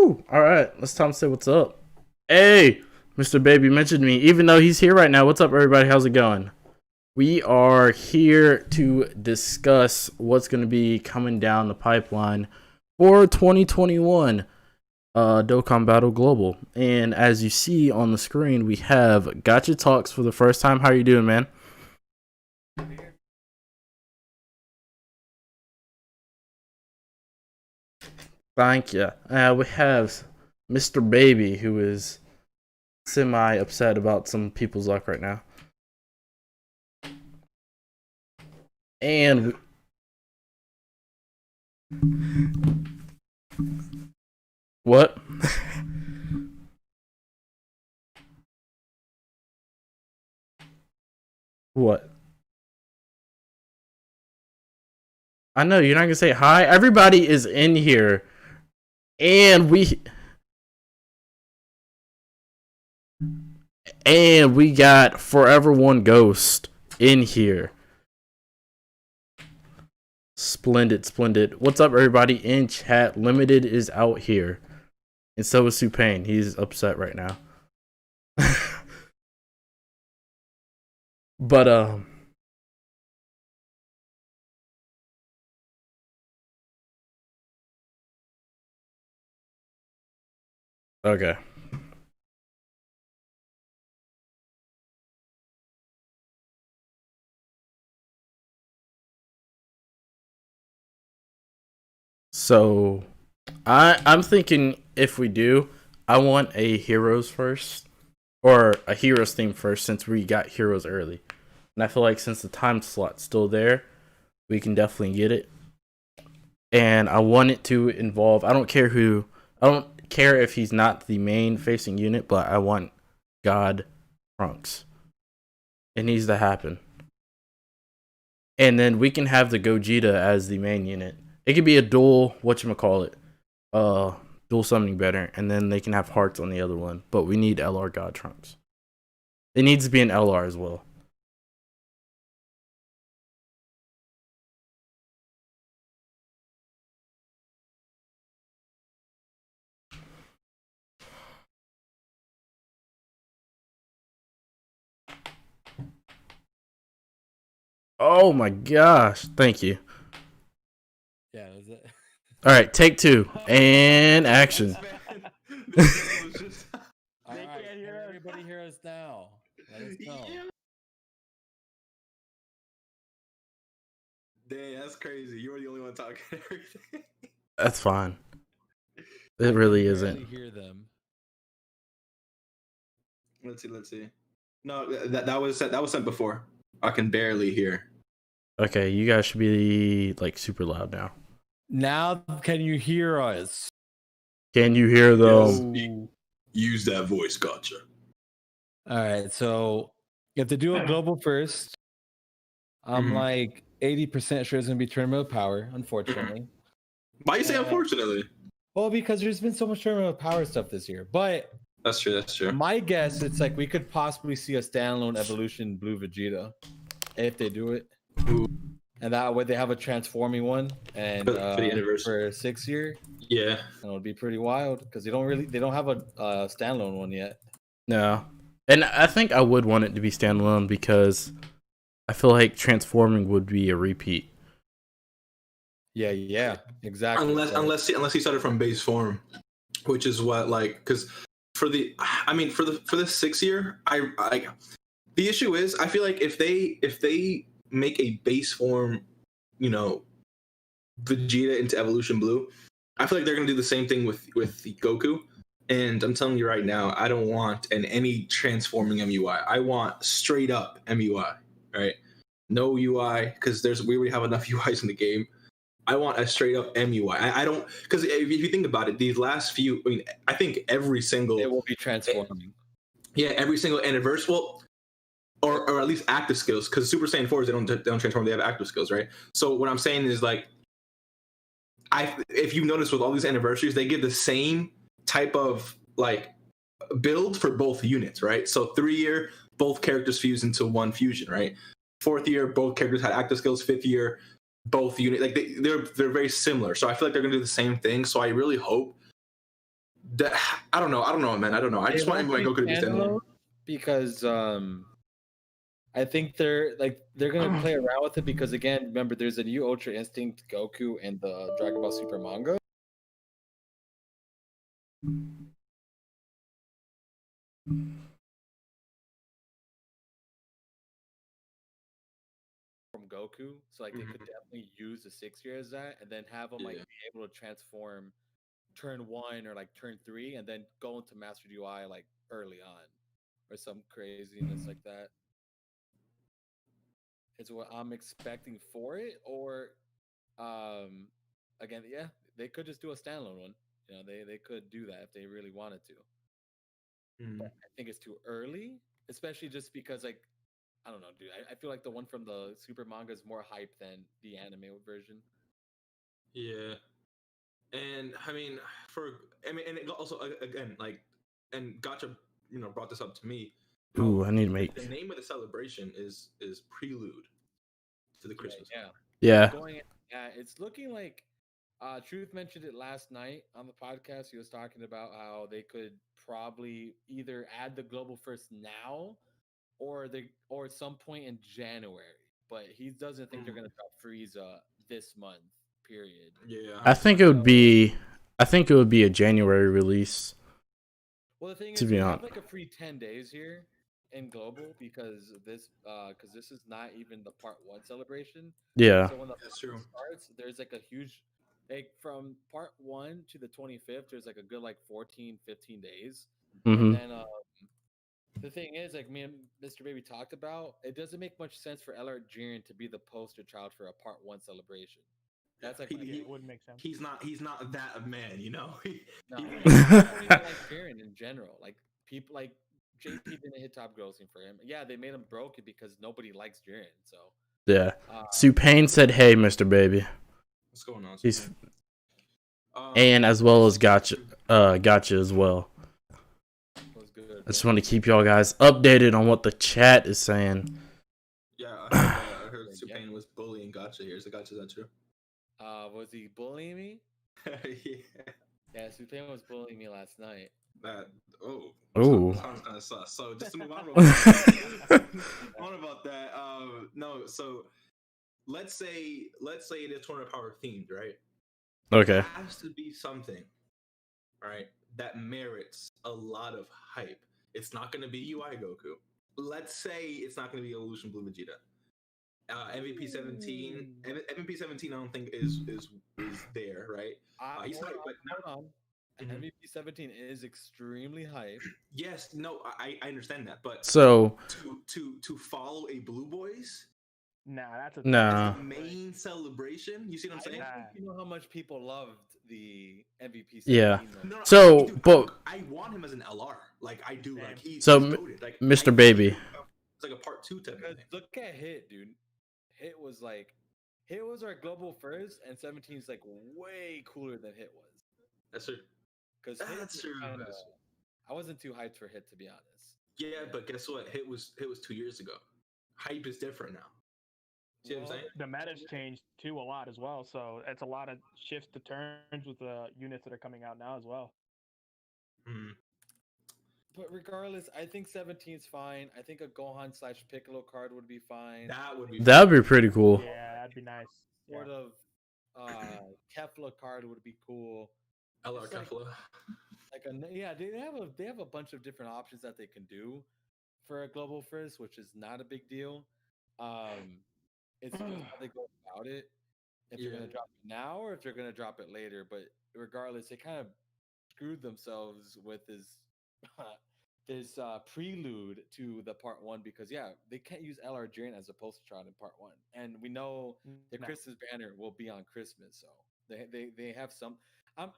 Woo! All right, let's Tom say what's up. Hey, Mr. Baby mentioned me, even though he's here right now. What's up, everybody? How's it going? We are here to discuss what's going to be coming down the pipeline for 2021 Dokkan Battle Global. And as you see on the screen, we have Gotcha Talks for the first time. How are you doing, man? Thank you. We have Mr. Baby, who is semi upset about some people's luck right now. And what? What? I know you're not gonna say hi. Everybody is in here, and we got Forever One Ghost in here. Splendid. What's up, everybody in chat? Limited is out here, and so is Supain. He's upset right now. But okay. So I'm thinking if we do, I want a heroes first, or a heroes theme first, since we got heroes early. And I feel like since the time slot's still there, we can definitely get it. And I want it to involve, I don't care if he's not the main facing unit, but I want God Trunks. It needs to happen. And then we can have the Gogeta as the main unit. It could be a dual, whatchamacallit, dual summoning better, and then they can have hearts on the other one. But we need LR God Trunks. It needs to be an LR as well. Oh my gosh. Thank you. Yeah, that's it. All right, take two and action. All right, can everybody hear us now? Let us know. Dang, that's crazy. You were the only one talking everything. That's fine. It really I isn't. can hear them. Let's see. No, that was sent before. I can barely hear. Okay, you guys should be like super loud now. Now, can you hear us? Can you hear them? Yes. Use that voice, gotcha. All right, so you have to do a global first. I'm like 80% sure it's gonna be Tournament of Power, unfortunately. Why you say unfortunately? Well, because there's been so much Tournament of Power stuff this year. But That's true. my guess, it's like we could possibly see a standalone Evolution Blue Vegeta if they do it. Ooh. And that way they have a transforming one, and For the anniversary. for 6 year, Yeah, and it'll be pretty wild because they don't have a standalone one yet. No. And I think I would want it to be standalone because I feel like transforming would be a repeat. Yeah, exactly. unless he started from base form, which is what because for the 6 year, I the issue is I feel like if they make a base form, Vegeta into Evolution Blue, I feel like they're gonna do the same thing with the Goku. And I'm telling you right now, I don't want any transforming MUI. I want straight up MUI, right? No UI, because we already have enough UIs in the game. I want a straight up MUI. I don't, because if you think about it, these last few, I think every single It will be transforming. Yeah, every single anniversary. Well, or at least active skills, because Super Saiyan 4s, they don't transform, they have active skills, right? So what I'm saying is if you notice with all these anniversaries, they give the same type of build for both units, right? So 3 year, both characters fuse into one fusion, right? 4th year, both characters had active skills. 5th year, both unit they're very similar. So I feel like they're gonna do the same thing. So I really hope I don't know, man. I don't know. I just want my Goku to be standalone. Because I think they're gonna play around with it because again, remember there's a new Ultra Instinct Goku in the Dragon Ball Super manga. From Goku, so like they could definitely use the 6 year as that, and then have him like be able to transform turn 1 or like turn 3, and then go into Master UI like early on, or some craziness like that. Is what I'm expecting for it, or again, yeah, they could just do a standalone one. You know, they could do that if they really wanted to. But I think it's too early, especially just because like I don't know, dude. I feel like the one from the Super manga is more hype than the anime version. Yeah, and I mean, and it also again like, and Gotcha, brought this up to me. Ooh, I need to make the name of the celebration is Prelude to the Christmas. Yeah. It's looking like Truth mentioned it last night on the podcast. He was talking about how they could probably either add the global first now or at some point in January. But he doesn't think they're gonna drop Frieza this month, period. Yeah. I think it would be a January release. Well, the thing is, we have like a free 10 days here in global because this is not even the part 1 celebration. Yeah. So when the starts, there's like a huge like from part 1 to the 25th, there's like a good like 14, 15 days. And then the thing is, like me and Mr. Baby talked about, it doesn't make much sense for LR Jiren to be the poster child for a part 1 celebration. That's like it wouldn't make sense. He's not that man, you know. No, I don't even like Jiren in general. Like people like JP didn't hit top grossing for him. Yeah, they made him broke it because nobody likes Jiren. So yeah, Supane said, "Hey, Mr. Baby." What's going on? He's and as well as Gotcha as well. I just want to keep y'all guys updated on what the chat is saying. Yeah, I heard Supane was bullying Gotcha here. So Gotcha, is that true? Was he bullying me? Yeah, Supane was bullying me last night. Sounds kind of sus. So just to move on about that. No, so let's say it is Tournament Power themed, right? Okay. There has to be something, right, that merits a lot of hype. It's not going to be UI Goku. Let's say it's not going to be Evolution Blue Vegeta. MVP 17. MVP 17, I don't think is there, right? He's hype, but hold on. MVP 17 is extremely hype. Yes, no, I understand that, but so to follow a Blue Boys. That's the main celebration. You see what I'm saying? You know how much people loved the MVP. Yeah. But I want him as an LR. Like I do. Like he's goated. Like Mr. Baby. It's like a part 2 type of thing. Look at Hit, dude. Hit was our global first, and 17 is like way cooler than Hit was. That's true. Because that's true. I wasn't too hyped for Hit, to be honest. Yeah, but guess what? Hit was 2 years ago. Hype is different now. See what I'm saying? The meta's changed too a lot as well, so it's a lot of shifts to turns with the units that are coming out now as well. But regardless, I think 17 is fine. I think a Gohan/Piccolo card would be fine. That would be pretty cool. Yeah, that'd be nice. Sort of Kefla card would be cool. LR Kefla. They have a bunch of different options that they can do for a global first, which is not a big deal. It's just how they go about it. If they're gonna drop it now or if they're gonna drop it later. But regardless, they kind of screwed themselves with this prelude to the part 1 because they can't use LR Jiren as a poster child in part 1, and we know the Christmas banner will be on Christmas, so they have some.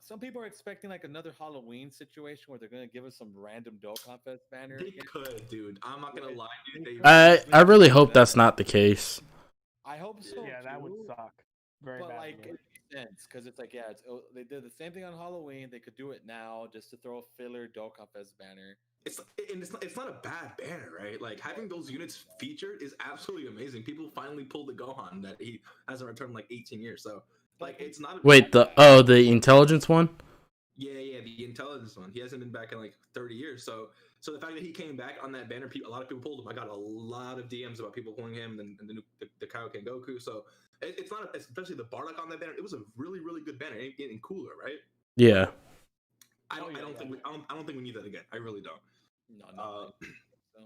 Some people are expecting like another Halloween situation where they're gonna give us some random Dokkan Fest banner. They could, dude. I'm not gonna lie, dude. I really hope that's not the case. I hope so. Yeah, that would suck. Very bad. But like, it makes sense because it's like, they did the same thing on Halloween. They could do it now just to throw a filler Dokkan Fest banner. It's not a bad banner, right? Like having those units featured is absolutely amazing. People finally pulled the Gohan that he hasn't returned in like 18 years. So like it's not. Wait, the intelligence one? Yeah, the intelligence one. He hasn't been back in like 30 years. So the fact that he came back on that banner, a lot of people pulled him. I got a lot of DMs about people pulling him and the Kaioken Goku. So it's not, especially the Bardock on that banner. It was a really really good banner. It's getting cooler, right? Yeah. I don't think we need that again. I really don't. No, so.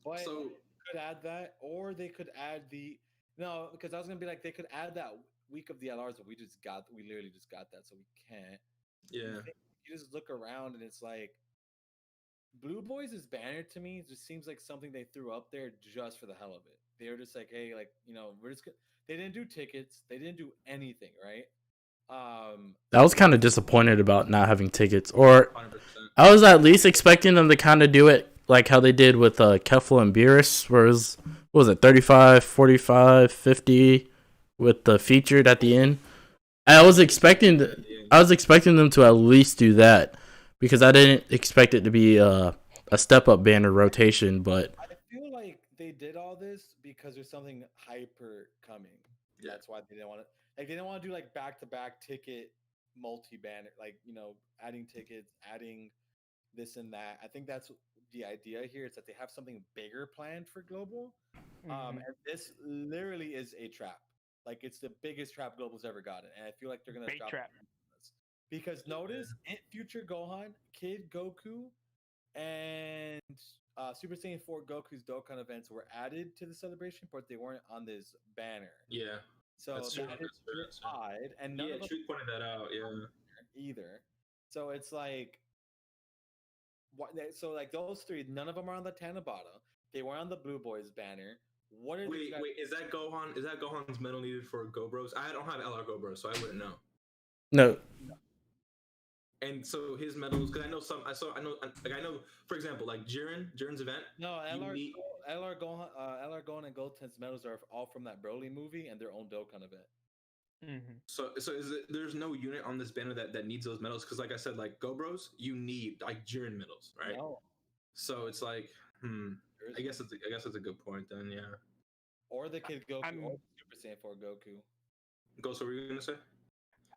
But So could add that, or they could add the no, because I was gonna be like they could add that week of the LRs, but we literally just got that, so we can't. yeah. You just look around and it's like Blue Boys' banner to me just seems like something they threw up there just for the hell of it. They were just like, hey, like we're just they didn't do tickets, they didn't do anything, right? I was kind of disappointed about not having tickets, or 100%. I was at least expecting them to kind of do it like how they did with Kefla and Beerus, where it was, what was it, 35, 45, 50 with the featured at the end. I was expecting them to at least do that because I didn't expect it to be a step up banner rotation, but I feel like they did all this because there's something hyper coming. Yeah. That's why they didn't want to they didn't want to do like back to back ticket multi banner, like adding tickets, adding this and that. I think that's the idea here is that they have something bigger planned for global. And this literally is a trap. Like it's the biggest trap global's ever gotten, and I feel like they're gonna Bait drop trap. this. Because notice Future Gohan, Kid Goku, and Super Saiyan 4 Goku's Dokkan events were added to the celebration, but they weren't on this banner. Yeah. So That's true. that is odd, and none Yeah, of them Truth pointed that out. Yeah. either. So it's like what? So like those three, none of them are on the Tanabata. They were on the Blue Boys banner. What are Wait, is that Gohan? Is that Gohan's medal needed for Go Bros? I don't have LR Go Bros, so I wouldn't know. no. And so his medals, because I know some, I know, for example, like Jiren's event. No, LR Gohan and Goten's medals are all from that Broly movie and their own Dokkan event. Mm-hmm. So is it, there's no unit on this banner that needs those medals? Because like I said, like Go Bros, you need like Jiren medals, right? No. So it's like, I guess it's a good point then, yeah. Or the Kid Goku, or Super Saiyan 4 Goku. Ghost, what were you gonna say?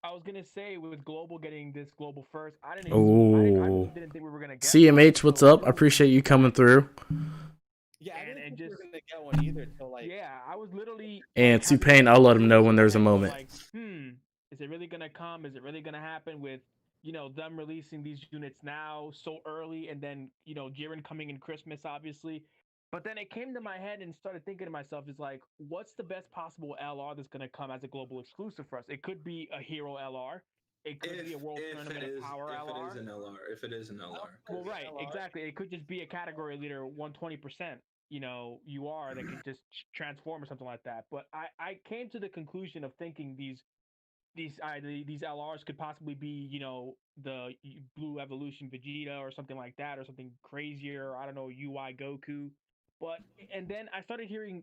I was gonna say with global getting this global first, I didn't think we were gonna get CMH, what's up? I appreciate you coming through. Yeah, I didn't think we were gonna get one either till like. Yeah, I was literally. And Supain, I'll let him know when there's a moment. Like, is it really gonna come? Is it really gonna happen with them releasing these units now so early, and then Jiren coming in Christmas, obviously. But then it came to my head and started thinking to myself, is like, what's the best possible LR that's going to come as a global exclusive for us? It could be a hero LR. It could be a world tournament of power LR. If it is an LR. Well, right, exactly. It could just be a category leader, 120%. UR that could just transform or something like that. But I came to the conclusion of thinking these LRs could possibly be, the Blue Evolution Vegeta or something like that, or something crazier. I don't know, UI Goku. But and then I started hearing,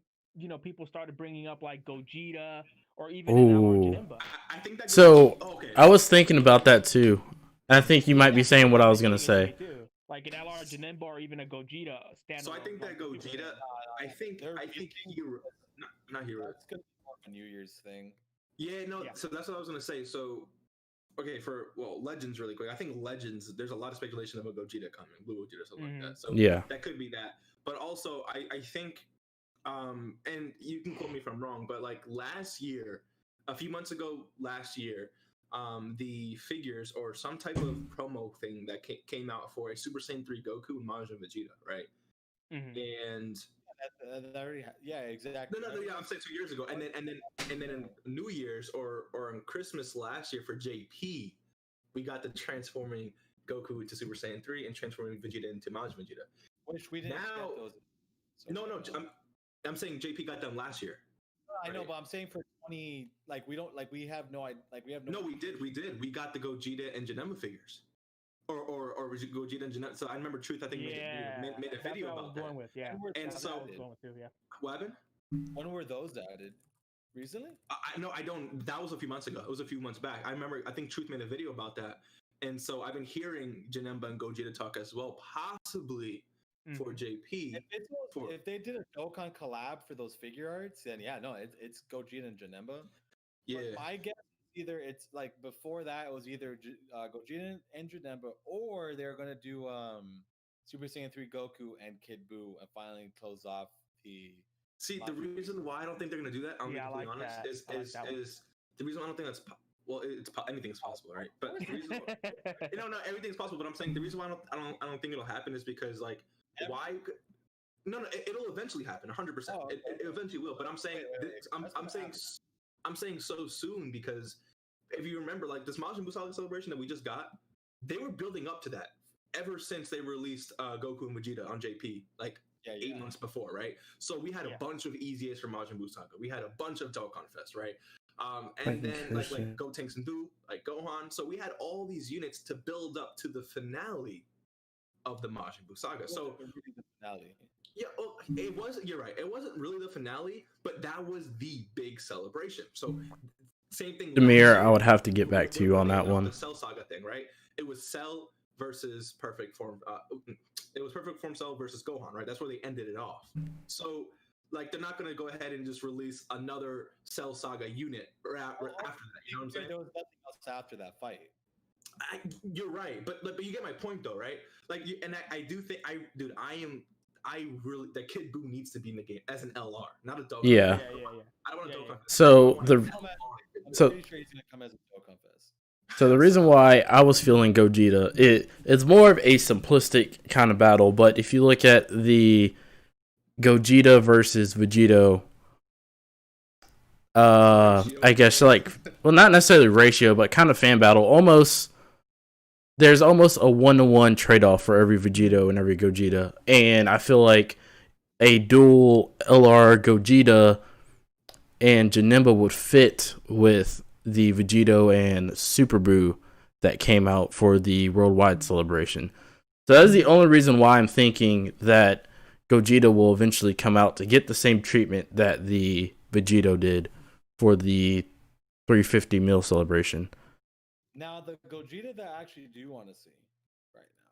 people started bringing up like Gogeta or even an LR Janemba. I think that. So I was thinking about that too. I think you might be saying what I was gonna say. Like an LR Janemba or even a Gogeta standalone. So I think that Gogeta. I think hero, not hero. It's gonna be more of a New Year's thing. Yeah, no. Yeah. So that's what I was gonna say. So, okay, Legends really quick. I think Legends. There's a lot of speculation about Gogeta coming, Blue Gogeta, something like that. So yeah, that could be that. But also, I think, and you can quote me if I'm wrong, but like a few months ago, the figures or some type of promo thing that came out for a Super Saiyan 3 Goku and Majin Vegeta, right? And that already yeah, exactly. No, I'm saying 2 years ago, and then in New Year's or on Christmas last year for JP, we got the transforming Goku into Super Saiyan 3 and transforming Vegeta into Majin Vegeta. Which we didn't get those. No, I'm saying JP got them last year. I know, but I'm saying for 20, like we don't, like we have no, like we have no. No, we did. We got the Gogeta and Janemba figures, or was it Gogeta and Janemba? So I remember Truth. I think made a video about that. With, yeah. And so what happened? When were those added? Recently? I don't. That was a few months ago. It was a few months back. I remember. I think Truth made a video about that, and so I've been hearing Janemba and Gogeta talk as well, possibly for JP. If they did a Dokkan collab for those figure arts, then yeah, no, it's Gogeta and Janemba. Yeah. But my guess either it's like before that it was either Gogeta and Janemba, or they're gonna do Super Saiyan 3 Goku and Kid Buu and finally close off the. See, the reason why I don't think they're gonna do that, I'm Yeah, gonna I be like honest, that. is I like that one. the reason why I don't think that's well, anything's possible, right? But the reason no, everything's possible. But I'm saying the reason why I don't think it'll happen is because like why. No, it'll eventually happen, 100%. Oh, okay. It eventually will. But I'm saying, I'm saying so soon because if you remember, like this Majin Buu Saga celebration that we just got, they were building up to that ever since they released Goku and Vegeta on JP, like 8 months before, right? So we had a bunch of EZAs for Majin Buu Saga. We had a bunch of Dokkan Fest, right? And then like Gotenks and Buu, like Gohan. So we had all these units to build up to the finale of the Majin Buu Saga. So the finale. Yeah, well, it was. You're right. It wasn't really the finale, but that was the big celebration. So, same thing. Demir, I would have to get back to you on that one. The Cell Saga thing, right? It was Cell versus Perfect Form. It was Perfect Form Cell versus Gohan, right? That's where they ended it off. So, like, they're not going to go ahead and just release another Cell Saga unit after that. You know what I'm saying? There was nothing else after that fight. You're right, but you get my point, though, right? Like, I do think I really the Kid Buu needs to be in the game as an LR, not a Dokkan. Yeah. I don't want a Dokkan. So I'm pretty sure he's gonna come as a Dokkan Fest. So the reason why I was feeling Gogeta, it's more of a simplistic kind of battle, but if you look at the Gogeta versus Vegito, I guess like, well, not necessarily ratio, but kind of fan battle, there's almost a 1-to-1 trade-off for every Vegito and every Gogeta, and I feel like a dual LR Gogeta and Janemba would fit with the Vegito and Super Buu that came out for the worldwide celebration. So that's the only reason why I'm thinking that Gogeta will eventually come out to get the same treatment that the Vegito did for the 350 mil celebration. Now, the Gogeta that I actually do want to see right now,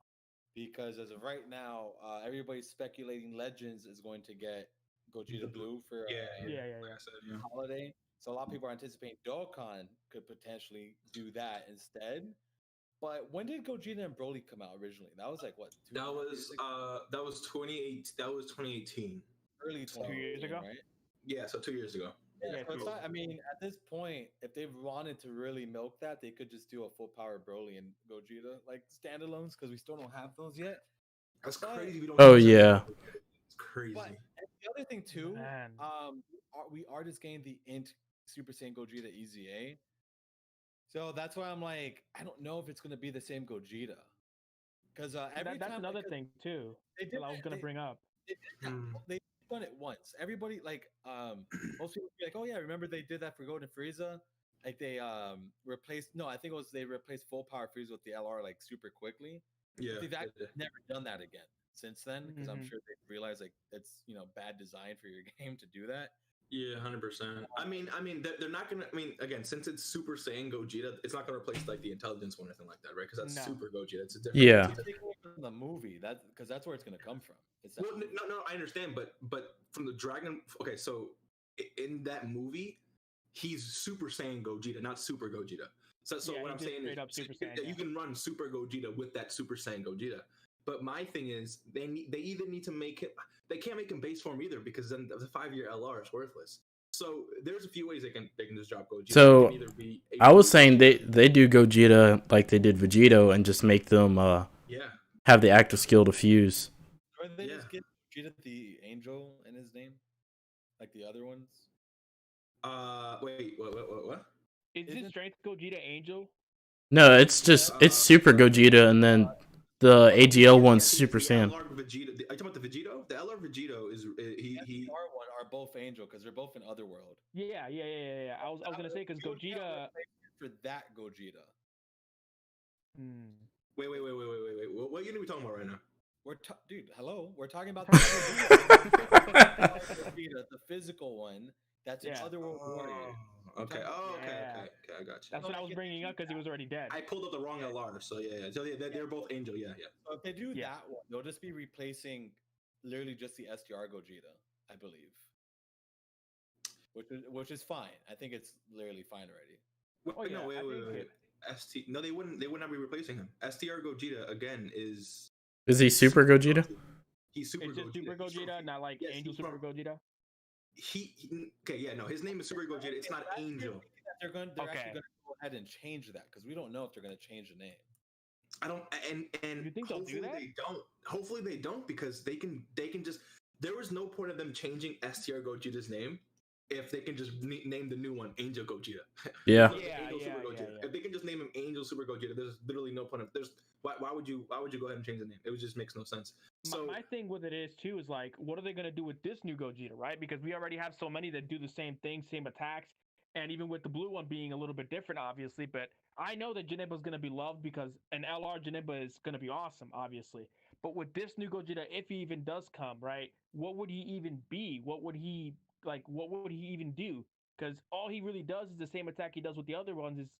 because as of right now, everybody's speculating Legends is going to get Gogeta Blue for holiday. So a lot of people are anticipating Dokkan could potentially do that instead. But when did Gogeta and Broly come out originally? That was like what? That was 28. That was 2018. Early 2018, 2 years ago, right? Yeah, so 2 years ago. Yeah, so it's not, I mean, at this point, if they wanted to really milk that, they could just do a full power Broly and Gogeta like standalones because we still don't have those yet. That's crazy. We don't It's crazy. But the other thing too, we are just getting the Int Super Saiyan Gogeta EZA. So that's why I'm like, I don't know if it's gonna be the same Gogeta. Because that's another thing too. That I was gonna bring up. They've done it once. Everybody like most people be like, oh yeah, remember they did that for Golden Frieza? Like they replaced I think it was they replaced full power Frieza with the LR like super quickly. Yeah. They've actually never done that again since then, because I'm sure they realized like it's bad design for your game to do that. Yeah, 100%. I mean, they're not gonna. I mean, again, since it's Super Saiyan Gogeta, it's not gonna replace like the intelligence one or anything like that, right? Because that's Super Gogeta. It's a different. Yeah. From the movie, because that's where it's gonna come from. Well, no, I understand, but from the Dragon. Okay, so in that movie, he's Super Saiyan Gogeta, not Super Gogeta. So what I'm saying is, you can run Super Gogeta with that Super Saiyan Gogeta. But my thing is, they either need to make it. They can't make him base form either, because then the 5-year LR is worthless. So there's a few ways they can just drop Gogeta. So I was saying they do Gogeta like they did Vegito and just make them have the active skill to fuse. Or they just get Vegeta the Angel in his name, like the other ones. Wait, what? Is his strength Gogeta Angel? No, it's just it's Super Gogeta, and then the AGL one's Super Saiyan. LR Vegeta. Are you talking about the Vegito? The LR Vegito is he. The R one are both Angel because they're both in Otherworld. Yeah. I was gonna say because Gogeta for that Gogeta. Wait. What unit are we talking about right now? Dude, hello. We're talking about the Gogeta, the physical one. That's an Otherworld warrior. Okay. Okay. I got you. That's what I was bringing up because he was already dead. I pulled up the wrong LR, so yeah. So they're both Angel. Yeah. So if they do that one, they'll just be replacing literally just the SDR Gogeta, I believe. Which is fine. I think it's literally fine already. Wait, no, wait. ST. No, they wouldn't. They would not be replacing him. STR Gogeta again is. Is he Super Gogeta? He's Super It's Gogeta. just Super Gogeta, not like Angel Super Gogeta. Okay, yeah, no, his name is Super Gogeta. It's not Angel. They're actually going to go ahead and change that because we don't know if they're going to change the name. I don't, and you think hopefully they don't. Hopefully they don't because they can just. There was no point of them changing STR Gogeta's name if they can just name the new one Angel Gogeta. Yeah. Super Gogeta. If they can just name him Angel Super Gogeta, there's literally no point of why would you go ahead and change the name? It just makes no sense. So my thing with it is too is like, what are they gonna do with this new Gogeta, right? Because we already have so many that do the same thing, same attacks, and even with the blue one being a little bit different, obviously. But I know that Janemba is gonna be loved because an LR Janemba is gonna be awesome, obviously. But with this new Gogeta, if he even does come, right, what would he even be? What would he even do? Because all he really does is the same attack he does with the other ones. Is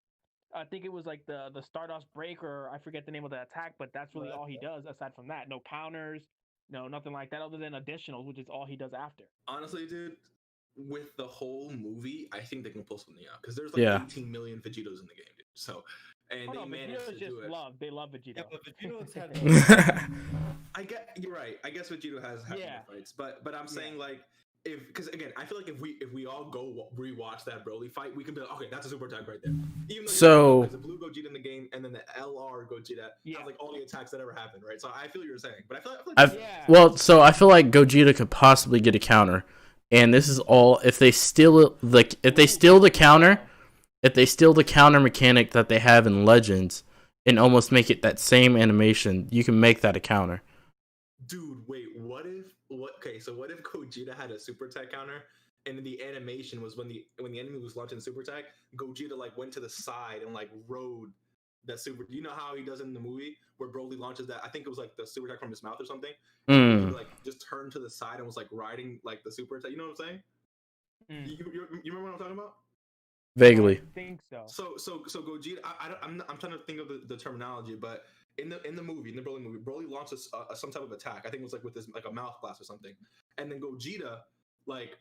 I think it was like the Stardust Break, or I forget the name of the attack, but that's really all he does. Aside from that, no counters, no nothing like that, other than additionals, which is all he does after. Honestly, dude, with the whole movie, I think they can pull something out because there's like 18 million Vegetos in the game, dude. So, and they managed to do it. They love Vegeta. Yeah, but Vegeto's had. You're right. I guess Vegito has more fights, but I'm saying like. Because again, I feel like if we all go rewatch that Broly fight, we can be like, okay, that's a super attack right there. Even though there's a blue Gogeta in the game, and then the LR Gogeta has like all the attacks that ever happened, right? So I feel what you're saying, but I feel like well, so I feel like Gogeta could possibly get a counter, and this is all if they steal the counter mechanic that they have in Legends, and almost make it that same animation, you can make that a counter. Dude, wait, what if Gogeta had a super attack counter and the animation was when the enemy was launching super attack, Gogeta like went to the side and like rode that super. You know how he does it in the movie where Broly launches that? I think it was like the super attack from his mouth or something. Gogeta, like just turned to the side and was like riding like the super attack. You know what I'm saying? You remember what I'm talking about? Vaguely. I think so. So Gogeta. I'm trying to think of the terminology, but. In the Broly movie, Broly launches some type of attack. I think it was like with his like a mouth blast or something, and then Gogeta like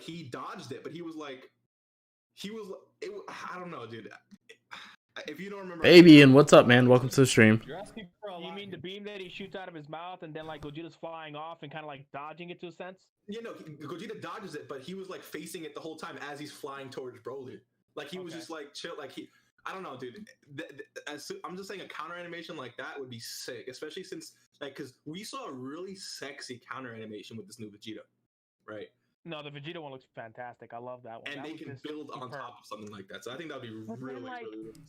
he dodged it, but he was I don't know, dude. If you don't remember, Fabian, what's up, man? Welcome to the stream. You're asking for a lot. You mean the beam that he shoots out of his mouth, and then like Gogeta's flying off and kind of like dodging it to a sense? Yeah, no, Gogeta dodges it, but he was like facing it the whole time as he's flying towards Broly. Like he was just like chill, like he. I don't know, dude. I'm just saying a counter animation like that would be sick, especially since, like, because we saw a really sexy counter animation with this new Vegeta, right? No, the Vegeta one looks fantastic. I love that one. And that they can build on top of something like that. So I think that'd be really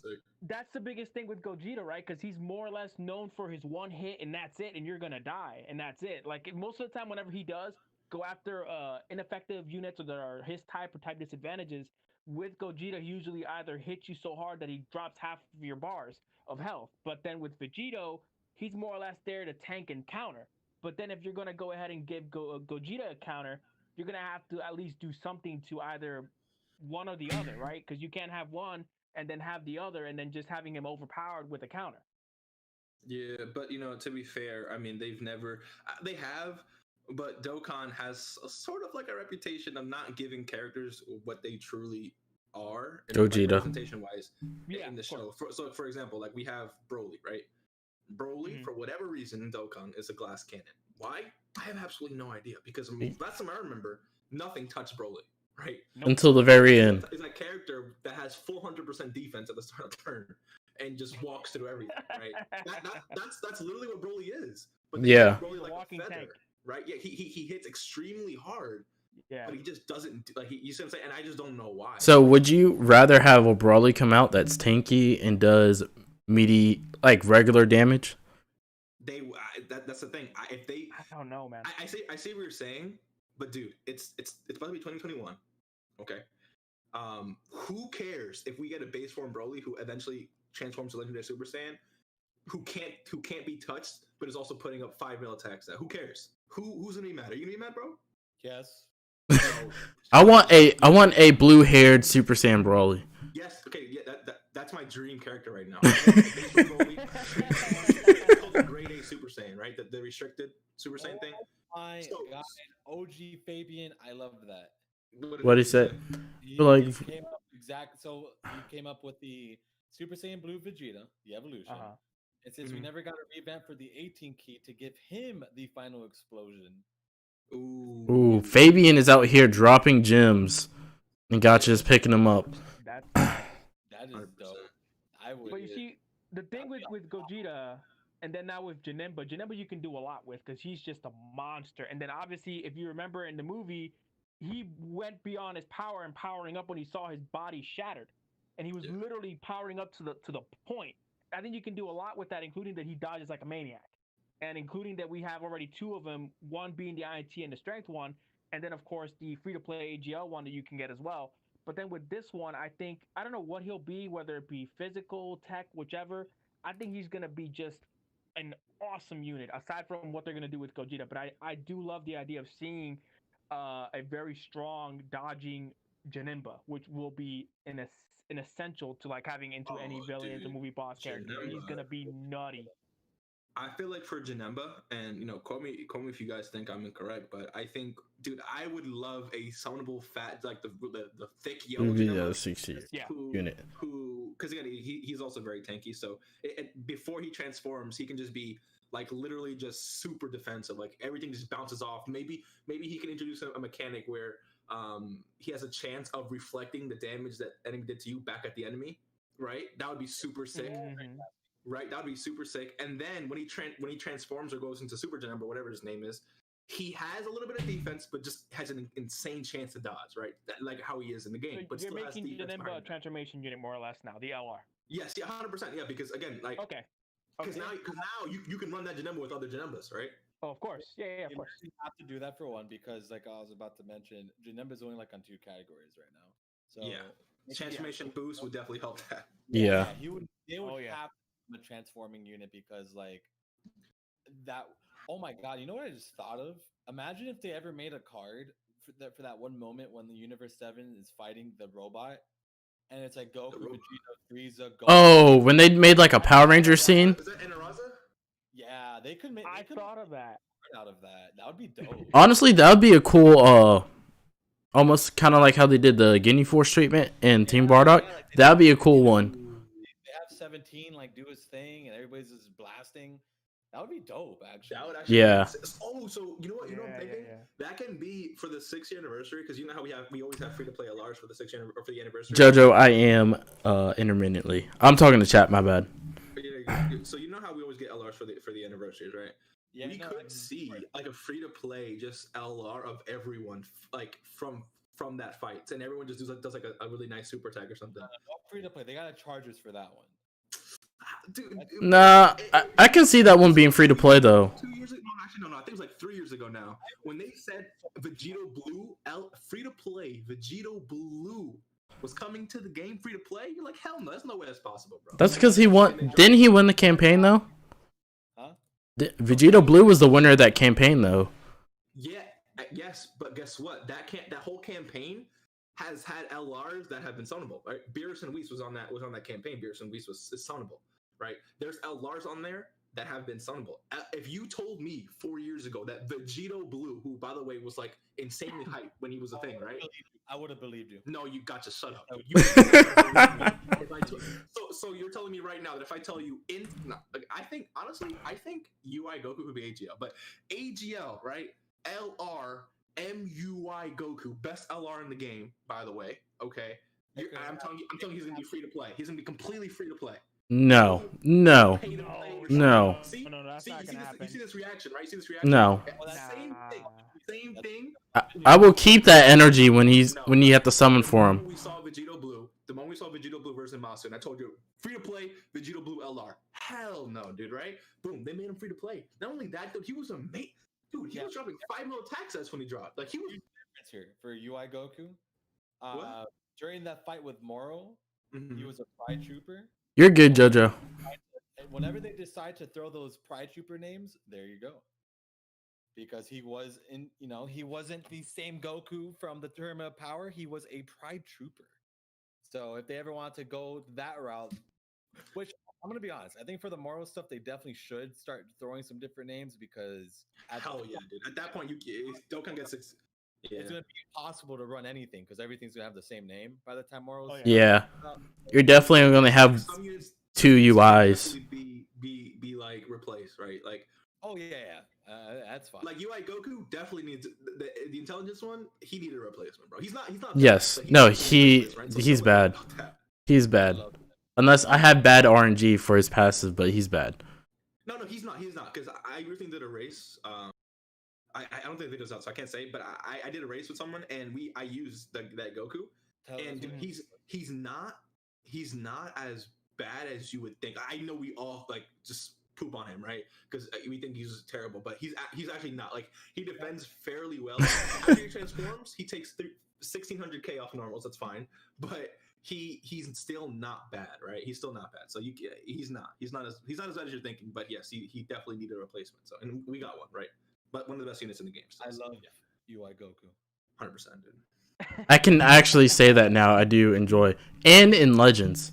sick. That's the biggest thing with Gogeta, right? Because he's more or less known for his one hit, and that's it, and you're going to die, and that's it. Like, most of the time, whenever he does go after ineffective units or that are his type or type disadvantages, with Gogeta, he usually either hits you so hard that he drops half of your bars of health. But then with Vegito, he's more or less there to tank and counter. But then if you're going to go ahead and give Gogeta a counter, you're going to have to at least do something to either one or the other, right? Because you can't have one and then have the other and then just having him overpowered with a counter. Yeah, but, to be fair, I mean, they have, but Dokkan has sort of like a reputation of not giving characters what they truly are. Gogeta. Like, presentation-wise in the show. For example, like we have Broly, right? Broly, for whatever reason, in Dokkan is a glass cannon. Why? I have absolutely no idea. Because last time I remember, nothing touched Broly, right? Until the very end. It's a character that has 400% defense at the start of the turn and just walks through everything, right? That's literally what Broly is. But Broly like a feather. Tank. Right? Yeah, he hits extremely hard. Yeah. But he just doesn't you see what I'm saying? And I just don't know why. So would you rather have a Broly come out that's tanky and does meaty like regular damage? That's the thing. I don't know, man. I see what you're saying, but dude, it's about to be 2021. Okay. Who cares if we get a base form Broly who eventually transforms to Legendary Super Saiyan, who can't be touched, but is also putting up 5 mil attacks? Who cares? Who's gonna be mad? Are you gonna be mad, bro? Yes. I want a blue-haired Super Saiyan Broly. Yes. Okay. Yeah. That's my dream character right now. Broly. It's called the Grade A Super Saiyan, right? The restricted Super Saiyan thing. My God, OG Fabian, I loved that. What he said? He like came up exact. So he came up with the Super Saiyan Blue Vegeta, the evolution. And since we never got a revamp for the 18 key to give him the final explosion. Ooh, Fabian is out here dropping gems, and Gotcha's picking them up. That is 100%. Dope. I would. But you see, the thing with Gogeta, and then now with Janemba you can do a lot with because he's just a monster. And then obviously, if you remember in the movie, he went beyond his power and powering up when he saw his body shattered, and he was literally powering up to the point. I think you can do a lot with that, including that he dodges like a maniac, and including that we have already two of them, one being the INT and the strength one, and then of course the free-to-play AGL one that you can get as well. But then with this one, I think I don't know what he'll be, whether it be physical, tech, whichever. I think he's gonna be just an awesome unit, aside from what they're gonna do with Gogeta. But I do love the idea of seeing a very strong dodging Janemba, which will be an essential to like having into any villain, into movie boss character. He's gonna be nutty. I feel like for Janemba, and quote me if you guys think I'm incorrect, but I think, dude, I would love a summonable fat, like the thick yellow Janemba, 60 unit. Who, because again, he's also very tanky. So before he transforms, he can just be like literally just super defensive. Like everything just bounces off. Maybe he can introduce a mechanic where he has a chance of reflecting the damage that enemy did to you back at the enemy. Right, that would be super sick. Right, that would be super sick. And then when he transforms or goes into Super Janemba, whatever his name is, he has a little bit of defense, but just has an insane chance to dodge. Right, like how he is in the game. So but you're still making Janemba a transformation unit more or less now, the LR. Yes, yeah, 100%. Yeah, because again, like because now you can run that Janemba with other Janembas, right? Oh, of course. Yeah, of course. You have to do that for one because, like I was about to mention, Janemba is only like on 2 categories right now. So yeah, transformation boost would definitely help that. Yeah, they would have a transforming unit because like that. Oh my god, you know what I just thought of? Imagine if they ever made a card for that one moment when the Universe 7 is fighting the robot, and it's like Goku, Vegeta, Frieza. Goku. Oh, when they made like a Power Ranger scene. Is that Inaraza? Yeah, they could make. I thought of that. Out of that, that would be dope. Honestly, that would be a cool. Almost kind of like how they did the Guinea Force treatment in Team Bardock. Like that'd be a cool one. They have 17 like do his thing, and everybody's just blasting. That would be dope, actually. That would actually. Yeah. Oh, so you know what? I'm thinking? That can be for the 6th anniversary because you know how we always have free to play LRs for the 6th or for the anniversary. Jojo, I am intermittently. I'm talking to chat. My bad. So you know how we always get LRs for the anniversaries, right? Yeah, we could see like a free to play just LR of everyone like from that fight, and everyone just does like a really nice super attack or something. Free to play, they got charges for that one. Dude, nah, I can see that one being free to play though. 2 years ago, no, I think it was like 3 years ago now when they said Vegito Blue free to play. Vegito Blue was coming to the game free to play. You're like, hell no, there's no way that's possible, bro. That's because he won. Didn't he win the campaign though? Huh? Vegito Blue was the winner of that campaign though. Yeah, yes, but guess what? That whole campaign has had LRs that have been summonable. Right? Beerus and Whis was on that campaign. Beerus and Whis is summonable. Right? There's LRs on there that have been summonable. If you told me 4 years ago that Vegito Blue, who by the way was like insanely hyped when he was a thing, right? I would have believed you. No, you got to shut up. So you're telling me right now that if I tell you I think UI Goku would be AGL, but AGL, right? LR MUI Goku, best LR in the game, by the way. Okay, I'm telling you, he's gonna be free to play. He's gonna be completely free to play. No. See, that's not gonna happen. You see this reaction, right? No. Same thing. I will keep that energy when you have to summon for him. We saw Vegito Blue. The moment we saw Vegito Blue versus Masu, and I told you, free to play Vegito Blue LR. Hell no, dude, right? Boom, they made him free to play. Not only that, dude, he was amazing. Dude, he was dropping 5 mil attack sets when he dropped. Like he was here for UI Goku. During that fight with Moro, he was a Pride Trooper. You're good, Jojo. Whenever they decide to throw those Pride Trooper names, there you go. Because he was he wasn't the same Goku from the Tournament of Power. He was a Pride Trooper. So if they ever want to go that route, which I'm gonna be honest, I think for the Moro stuff, they definitely should start throwing some different names because hell yeah, dude. At that point, DOKKAN gets Yeah. it's gonna be impossible to run anything because everything's gonna have the same name by the time Morrow's. Yeah. You're definitely going to have Some units, two UIs. definitely be like replaced, right? Like, oh yeah, that's fine. like UI Goku definitely needs the intelligence one. He needed a replacement, bro. He's not. Yes. bad, but No, needs a replacement, right? So he's don't worry bad. about that. He's I bad. love that. Unless I had bad RNG for his passive, but he's bad. No, he's not. He's not because I recently did a race. I don't think the video's out, so I can't say. But I did a race with someone, and I used that Goku, and dude, he's not as bad as you would think. I know we all like just poop on him, right? Because we think he's terrible, but he's actually not. Like he defends fairly well. After he transforms, he takes 1600k off normals. That's fine, but he's still not bad, right? He's still not bad. So he's not as bad as you're thinking. But yes, he definitely needed a replacement. So and we got one, right? But one of the best units in the game. So, I love UI Goku. 100%, dude. I can actually say that now. I do enjoy. And in Legends.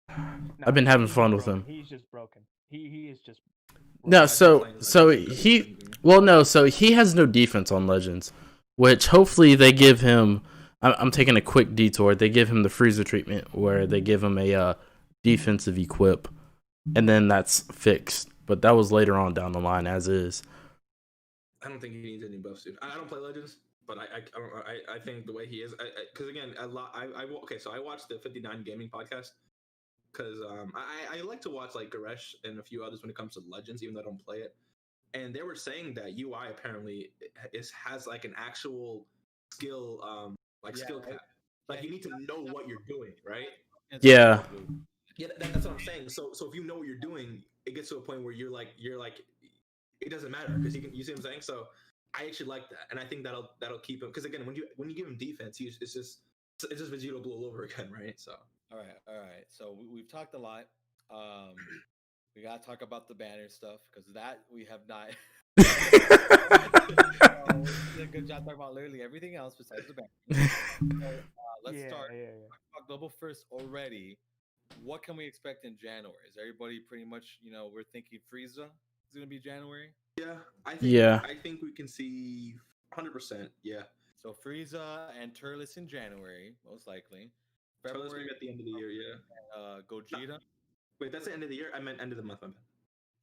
I've been having fun with him. He's just broken. He is just broken. No, so he has no defense on Legends, which hopefully they give him. I'm taking a quick detour. They give him the Frieza treatment where they give him a defensive equip, and then that's fixed. But that was later on down the line, as is. I don't think he needs any buffs, dude. I don't play Legends, but I think the way he is, because again, so I watched the 59 Gaming podcast because I like to watch like Garesh and a few others when it comes to Legends, even though I don't play it. And they were saying that UI apparently has like an actual skill skill cap. Like you need to know what you're doing, right? Yeah. Yeah, that's what I'm saying. So if you know what you're doing, it gets to a point where you're like it doesn't matter because you see what I'm saying. So I actually like that, and I think that'll keep him. Because again, when you give him defense, it's just Vegeta Blue all over again, right? So all right. So we've talked a lot. We gotta talk about the banner stuff because that we have not. We did a good job talking about literally everything else besides the banner. So, let's start. Talk about Global first already. What can we expect in January? Is everybody pretty much we're thinking Frieza is gonna be January? Yeah, I think we can see 100%. Yeah. So Frieza and Turles in January, most likely. February at the end of the year, yeah. Gogeta. No. Wait, that's the end of the year? I meant end of the month.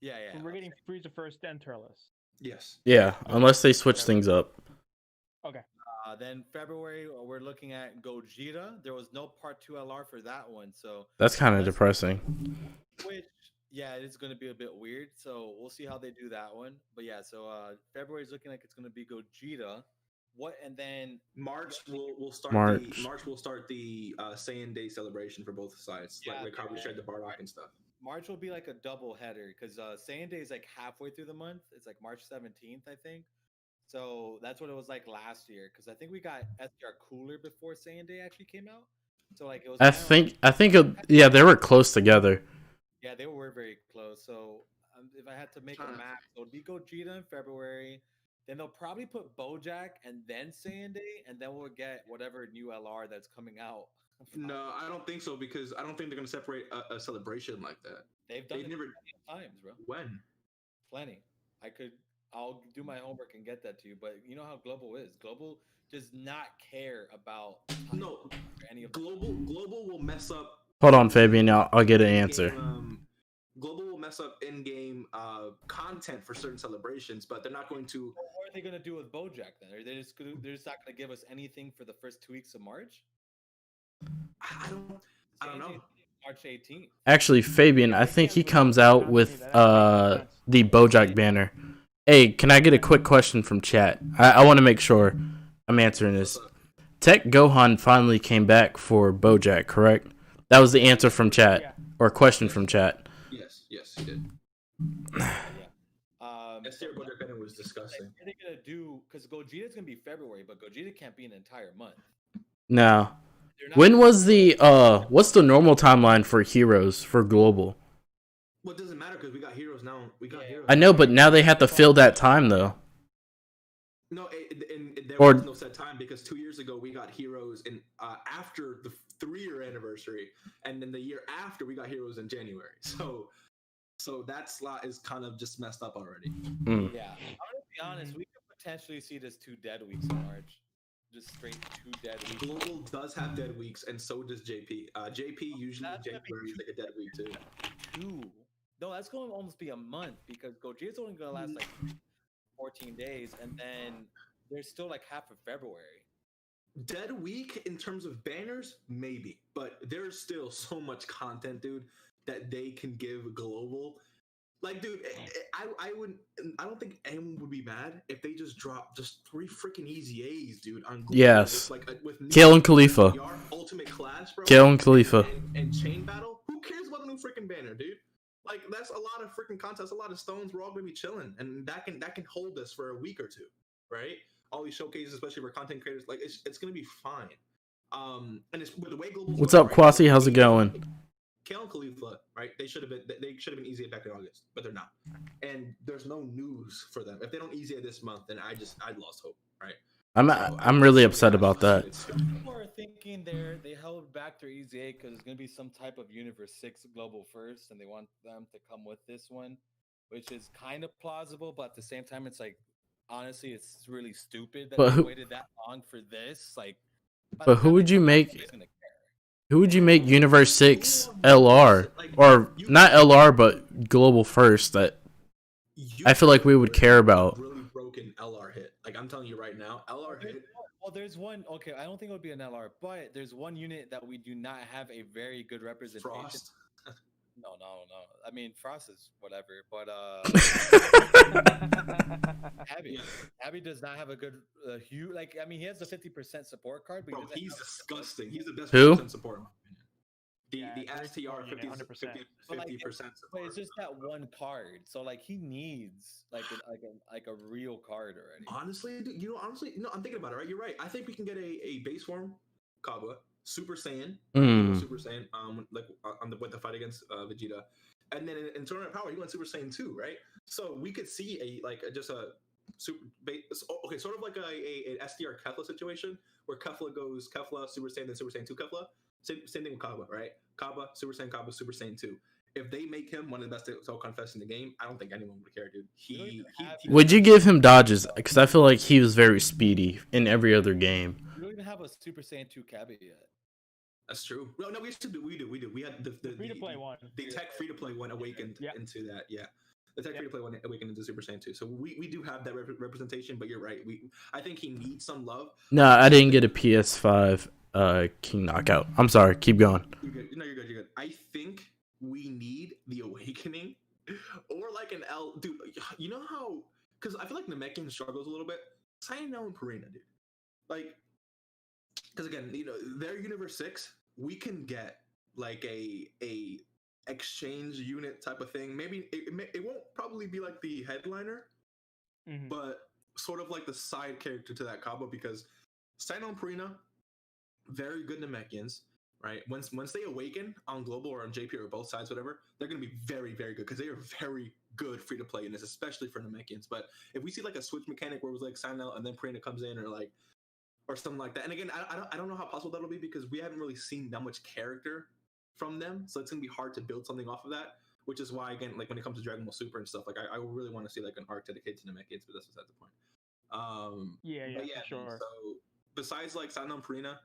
Yeah. So we're getting Frieza first, then Turles. Yes. Yeah, unless they switch things up. Okay. Then February, we're looking at Gogeta. There was no Part 2 LR for that one, so that's kind of depressing. Which, yeah, it's going to be a bit weird. So we'll see how they do that one. But yeah, so February is looking like it's going to be Gogeta. And then March will start. March will start the Saiyan Day celebration for both sides, like how we shared the Bardock and stuff. March will be like a double header because Saiyan Day is like halfway through the month. It's like March 17th, I think. So that's what it was like last year because I think we got SDR Cooler before Saiyan Day actually came out. So like it was. Yeah, they were close together. Yeah, they were very close. So if I had to make a map, it would be Gogeta in February. Then they'll probably put Bojack and then Saiyan Day, and then we'll get whatever new LR that's coming out. No, I don't think so because I don't think they're gonna separate a celebration like that. They've done it plenty of times, bro. When? Plenty. I'll do my homework and get that to you. But you know how Global is. Global does not care about any of Global will mess up. Hold on, Fabian. I'll get an answer. Global will mess up in-game content for certain celebrations, but they're not going to. Well, what are they going to do with Bojack then? Are they they're just not going to give us anything for the first 2 weeks of March? I don't know. March 18th. Actually, Fabian, I think he comes out with the Bojack banner. Hey, can I get a quick question from chat? I want to make sure I'm answering this. Tech Gohan finally came back for Bojack, correct? That was the answer from chat, or question from chat. Yes, he did. Yeah. Bojack banner was disgusting. What are they gonna do? Because Gogeta's gonna be February, but Gogeta can't be an entire month. No. When was the what's the normal timeline for heroes for global? Well, it doesn't matter because we got heroes now. Heroes. I know, but now they have to fill that time though. No, there was no set time because 2 years ago we got heroes in after the 3-year anniversary, and then the year after we got heroes in January. So that slot is kind of just messed up already. Mm. Yeah, I'm gonna be honest. We could potentially see this 2 dead weeks in March. Just straight 2 dead weeks. Global does have dead weeks, and so does JP. JP usually That's gonna be January is like a dead week too. 2. No, that's going to almost be a month because Gojira is only going to last like 14 days, and then there's still like half of February. Dead week in terms of banners, maybe, but there's still so much content, dude, that they can give global. Like, dude, I don't think anyone would be mad if they just dropped just 3 freaking easy A's, dude, on global. Yes. Like with Kale and Khalifa. Ultimate Clash, bro. Kale and Khalifa. And Chain Battle. Who cares about a new freaking banner, dude? Like, that's a lot of freaking contests, a lot of stones. We're all gonna be chilling, and that can hold us for a week or two, right? All these showcases, especially for content creators, like it's gonna be fine. And it's with the way global. What's up, Kwasi? How's it going? Kale and Khalifa, right? They should have been easy back in August, but they're not. And there's no news for them. If they don't easy this month, then I lost hope, right? I'm really upset about that. People are thinking they held back their EZA because there's going to be some type of Universe 6 global first, and they want them to come with this one, which is kind of plausible, but at the same time, it's like, honestly, it's really stupid that they waited that long for this. Like, but who would you make? Who would you make Universe 6 LR? Or not LR, but Global First that I feel like we would care about? Really broken LR hit. Like, I'm telling you right now, LR hit. Well, there's one. Okay, I don't think it would be an LR, but there's one unit that we do not have a very good representation. Frost. No. I mean, Frost is whatever, but Abby does not have a good hue. Like, I mean, he has the 50% support card, but he's disgusting. He's the best Who? support. The STR 50%. But it's just that one card. So like he needs like a real card already. Honestly, dude, I'm thinking about it, right? You're right. I think we can get a base form Kaba, Super Saiyan, Super Saiyan, with the fight against Vegeta. And then in tournament power, he went Super Saiyan 2, right? So we could see just a super base, okay, sort of like an SDR Kefla situation where Kefla goes Kefla, Super Saiyan, then Super Saiyan 2 Kefla. Same thing with Kaba, right? Kaba, Super Saiyan 2. If they make him one of the best Dokkan Fest in the game, I don't think anyone would care, dude. Would you give him dodges? Because I feel like he was very speedy in every other game. We don't even have a Super Saiyan 2 Cabby yet. That's true. No, we used to do. We do. We had the free to play one. The tech free to play one awakened into that. Yeah, the tech free to play one awakened into Super Saiyan 2. So we do have that representation. But you're right. I think he needs some love. No, I didn't get a PS5 King Knockout. I'm sorry. Keep going. You're good. No, you're good. I think we need the awakening, or like an L, dude. You know how? Because I feel like Namekian struggles a little bit. Cyanel and Purina, dude. Like, because again, their Universe 6, we can get like a exchange unit type of thing. Maybe it won't probably be like the headliner, but sort of like the side character to that Kaba, because Cyanel and Purina, very good Namekians, right? Once they awaken on global or on JP or both sides, whatever, they're going to be very, very good because they are very good free to play in this, especially for Namekians. But if we see like a switch mechanic where it was like Cyanel and then Purina comes in, or something like that, and again, I don't know how possible that'll be because we haven't really seen that much character from them, so it's gonna be hard to build something off of that. Which is why, again, like when it comes to Dragon Ball Super and stuff, like I really want to see like an arc dedicated to Namekians, but that's beside the point. Yeah, sure. So besides like Cyanel and Purina,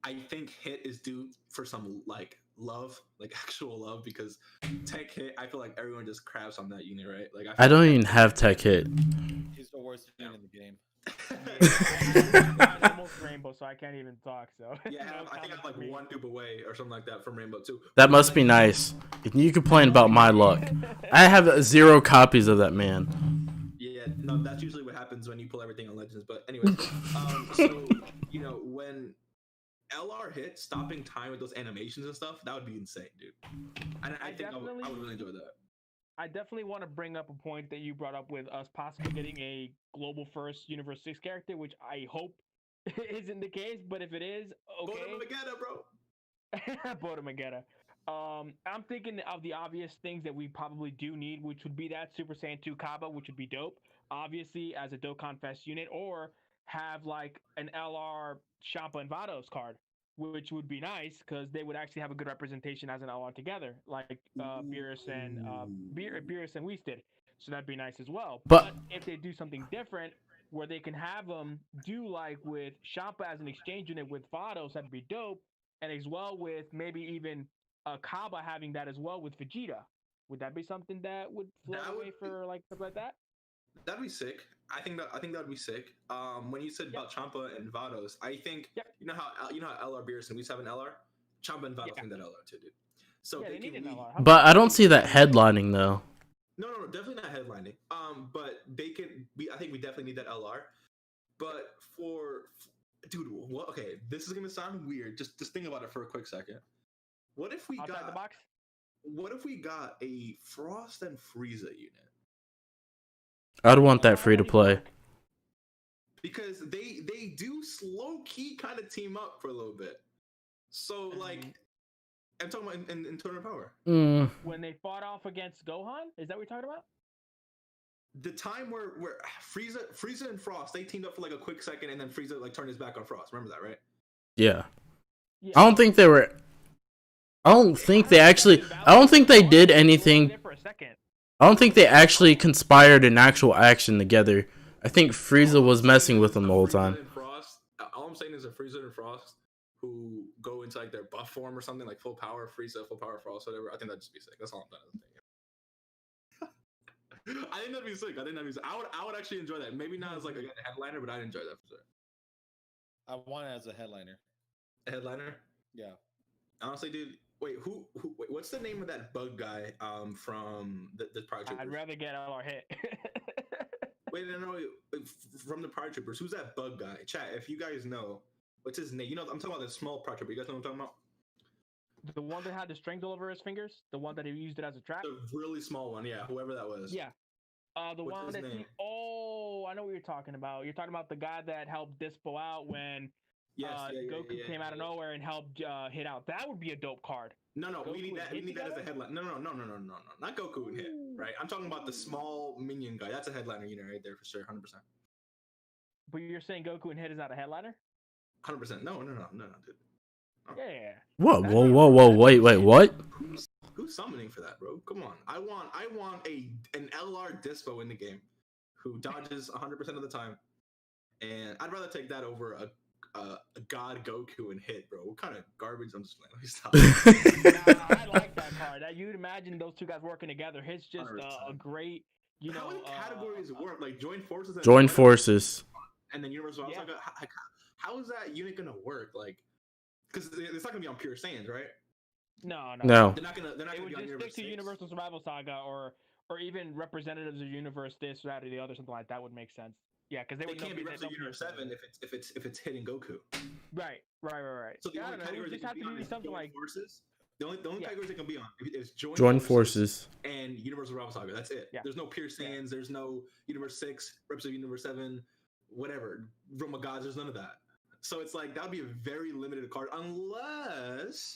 I think Hit is due for some like love, like actual love, because Tech Hit, I feel like everyone just crabs on that unit, right? Like I don't even have Tech Hit. He's the worst unit in the game. I'm almost Rainbow, so I can't even talk. So yeah, I think I'm like one noob away or something like that from Rainbow too. That must be nice. You complain about my luck. I have 0 copies of that man. Yeah, no, that's usually what happens when you pull everything on Legends. But anyway, so when LR hit stopping time with those animations and stuff, that would be insane, dude. And I think I would really enjoy that. I definitely want to bring up a point that you brought up with us possibly getting a global first Universe 6 character, which I hope isn't the case, but if it is, okay. Boda Magetta, bro. I'm thinking of the obvious things that we probably do need, which would be that Super Saiyan 2 Kaba, which would be dope, obviously, as a Dokkan Fest unit, or have like an LR Champa and Vados card, which would be nice because they would actually have a good representation as an LR together, like Beerus and Beerus and Whis did. So that'd be nice as well. But if they do something different, where they can have them do like with Champa as an exchange unit with Vados, that'd be dope, and as well with maybe even Kaba having that as well with Vegeta. Would that be something that would float That would away for like stuff like that? That'd be sick. I think that'd be sick. When you said Yep. about Champa and Vados, I think Yep. you know how LR Beerson we used to have an LR. Champa and Vados Yeah. need that LR too, dude. So Yeah, they they need can an lead. LR. But I don't see that headlining though. No, definitely not headlining. But they can. I think we definitely need that LR. But dude, what? Okay, this is gonna sound weird. Just think about it for a quick second. What if we Outside the got? box? What if we got a Frost and Frieza unit? I'd want that free to play. Because they do slow key kind of team up for a little bit. So like, I'm talking about in Tournament Power. When they fought off against Gohan, is that what you're talking about? The time where Frieza and Frost, they teamed up for like a quick second, and then Frieza like turned his back on Frost. Remember that, right? Yeah. I don't think they were. I don't think they actually. I don't think they did anything. I don't think they actually conspired in actual action together. I think Frieza was messing with them the whole time. All I'm saying is a Frieza and Frost who go into like their buff form or something, like full power Frieza, full power Frost, whatever. I think that'd just be sick. That's all I'm saying. I think that'd be sick. I would actually enjoy that. Maybe not as like a headliner, but I'd enjoy that for sure. I want it as a headliner. A headliner? Yeah. Honestly, dude. Wait, wait, what's the name of that bug guy from the Pride Troopers? I'd rather get LR hit. Wait, no, from the Pride Troopers. Who's that bug guy? Chat, if you guys know, what's his name? You know, I'm talking about the small Pride Trooper. You guys know what I'm talking about? The one that had the strings all over his fingers? The one that he used it as a trap? The really small one, yeah. Whoever that was. Yeah. The What's one his that name? I know what you're talking about. You're talking about the guy that helped Dispo out when Goku came out of nowhere and helped hit out. That would be a dope card. No, Goku we need that. We need that as a headline. No, not Goku and hit. Right? I'm talking about the small minion guy. That's a headliner unit right there for sure, 100%. But you're saying Goku and hit is not a headliner? 100%. No, dude. Oh. Yeah. Whoa! Wait, what? Who's summoning for that, bro? Come on. I want an LR Dispo in the game who dodges 100% of the time, and I'd rather take that over a God Goku and hit, bro. What kind of garbage? I'm just playing. I like that card. You'd imagine those two guys working together. It's just a great, How many categories work? Like join forces. And then Universal. Yeah. How is that unit gonna work? Like, because it's not gonna be on Pure Saiyans, right? No. They're not gonna It would be on just Universe stick to 6. Universal Survival Saga or even representatives of Universe this, that, or the other, something like that would make sense. Yeah, because they can't be Representative Universe 7 if it's hitting Goku. Right. So the only categories they can be on is something Join like Forces. The only categories they can be on is Join Forces and Universal Survival Saga. That's it. Yeah. There's no Pure Saiyans. There's no Universe 6, Representative Universe 7, whatever. Realm of Gods. There's none of that. So it's like that would be a very limited card unless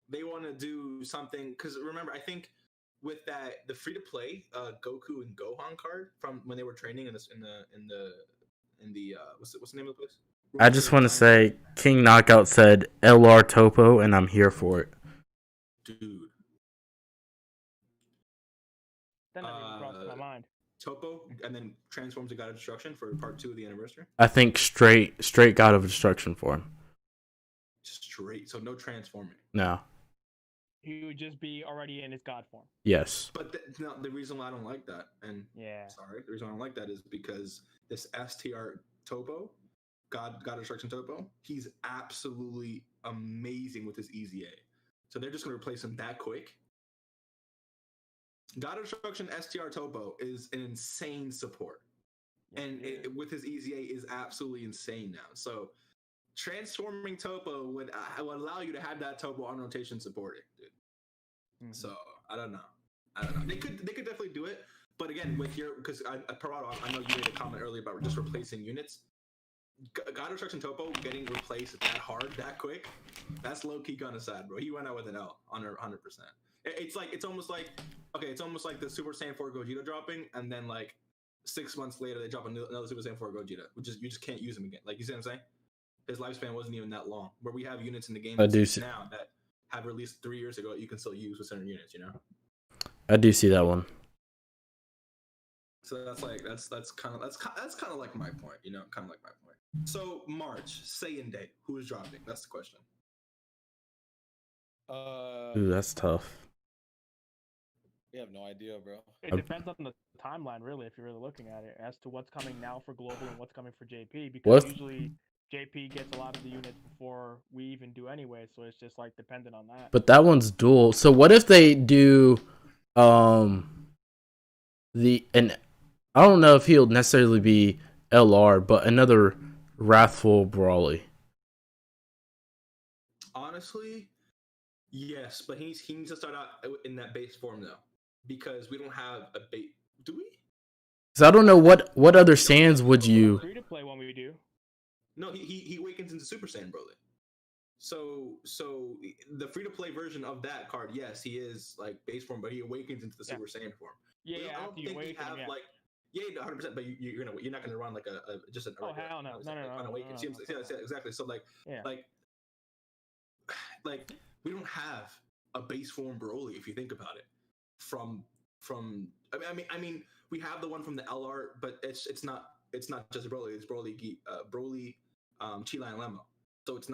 they want to do something. Because remember, I think with the free to play Goku and Gohan card from when they were training in the what's the name of the place? I just want to say King Knockout said LR Topo, and I'm here for it. Dude. That never even crossed my mind. Topo, and then transforms to God of Destruction for part 2 of the anniversary. I think straight God of Destruction for him. Straight, so no transforming. No. He would just be already in his God form. Yes. But the reason why I don't like that, and the reason why I don't like that is because this STR Topo, God of Destruction Topo, he's absolutely amazing with his Easy A. So they're just gonna replace him that quick. God of Destruction STR Topo is an insane support. And with his Easy A is absolutely insane now. So transforming Topo would allow you to have that Topo on rotation supporting, dude. Mm-hmm. So I don't know. They could definitely do it. But again, with your because Parado, I know you made a comment earlier about just replacing units. God of Destruction Topo getting replaced that hard, that quick, that's low key kind of sad, bro. He went out with an L on 100%. It's almost like the Super Saiyan 4 Gogeta dropping, and then like 6 months later they drop another Super Saiyan 4 Gogeta, which is you just can't use him again. Like, you see what I'm saying? His lifespan wasn't even that long. Where we have units in the game now that have released 3 years ago that you can still use with certain units, you know? I do see that one. So that's kind of like my point, kind of like my point. So March, Saiyan Day, who is dropping? That's the question. Ooh, that's tough. We have no idea, bro. It depends on the timeline, really, if you're really looking at it, as to what's coming now for global and what's coming for JP. Because usually JP gets a lot of the units before we even do anyway, so it's just like dependent on that. But that one's dual. So what if they do and I don't know if he'll necessarily be LR, but another Wrathful Brawly. Honestly, yes, but he needs to start out in that base form though, because we don't have a base. Do we? Because I don't know what other Saiyans would you. Free to play one we do. No, he awakens into Super Saiyan Broly. So the free to play version of that card, yes, he is like base form, but he awakens into the Super Saiyan form. Yeah, I don't think we have like 100%, but you're not gonna run like just an hell no, unawakened. Exactly. So like we don't have a base form Broly if you think about it. From I mean we have the one from the LR, but it's not just Broly. It's Broly Chila and Lemma. So it's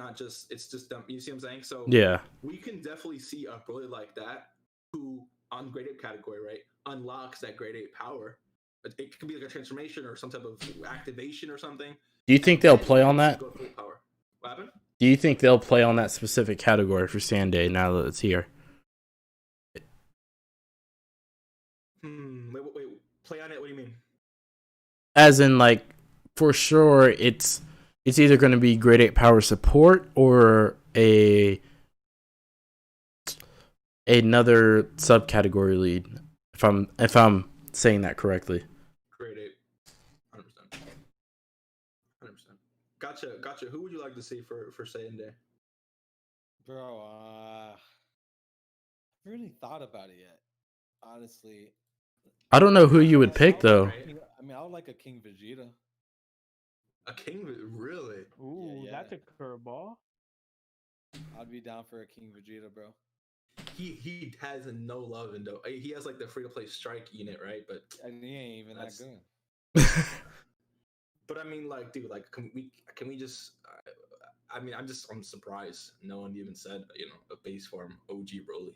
just them. You see what I'm saying? So yeah, we can definitely see a Broly like that who on grade 8 category, right, unlocks that grade 8 power. It could be like a transformation or some type of activation or something. Do you think they'll play on that? Go full power. What happened? Do you think they'll play on that specific category for Saiyan Day now that it's here? Wait. Play on it? What do you mean? As in, like, for sure, it's either going to be grade 8 power support or another subcategory lead. If I'm saying that correctly. Grade 8, 100%. Gotcha. Who would you like to see for Saiyan Day? Bro, I haven't really thought about it yet. Honestly, I don't know who you would pick though. I mean, I would like a King Vegeta. A King, really? Ooh, yeah. That's a curveball. I'd be down for a King Vegeta, bro. He has no love in he has like the free to play strike unit, right? But he ain't even that good. But I mean, like, dude, like, can we just? I mean, I'm surprised no one even said a base form OG Broly.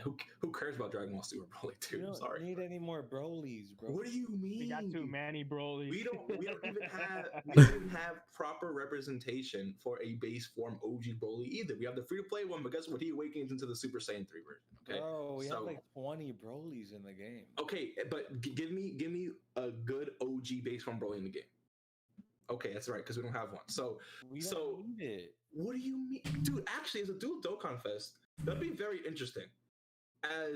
Who cares about Dragon Ball Super Broly, dude? We don't need any more Brolys, bro. What do you mean? We got too many Brolys. We don't even have proper representation for a base form OG Broly either. We have the free to play one, but guess what? He awakens into the Super Saiyan 3 version. Okay, bro, we have like 20 Brolys in the game. Okay, but give me a good OG base form Broly in the game. Okay, that's right, because we don't have one. So we don't need it. What do you mean, dude? Actually, as a dual Dokkan Fest, that'd be very interesting.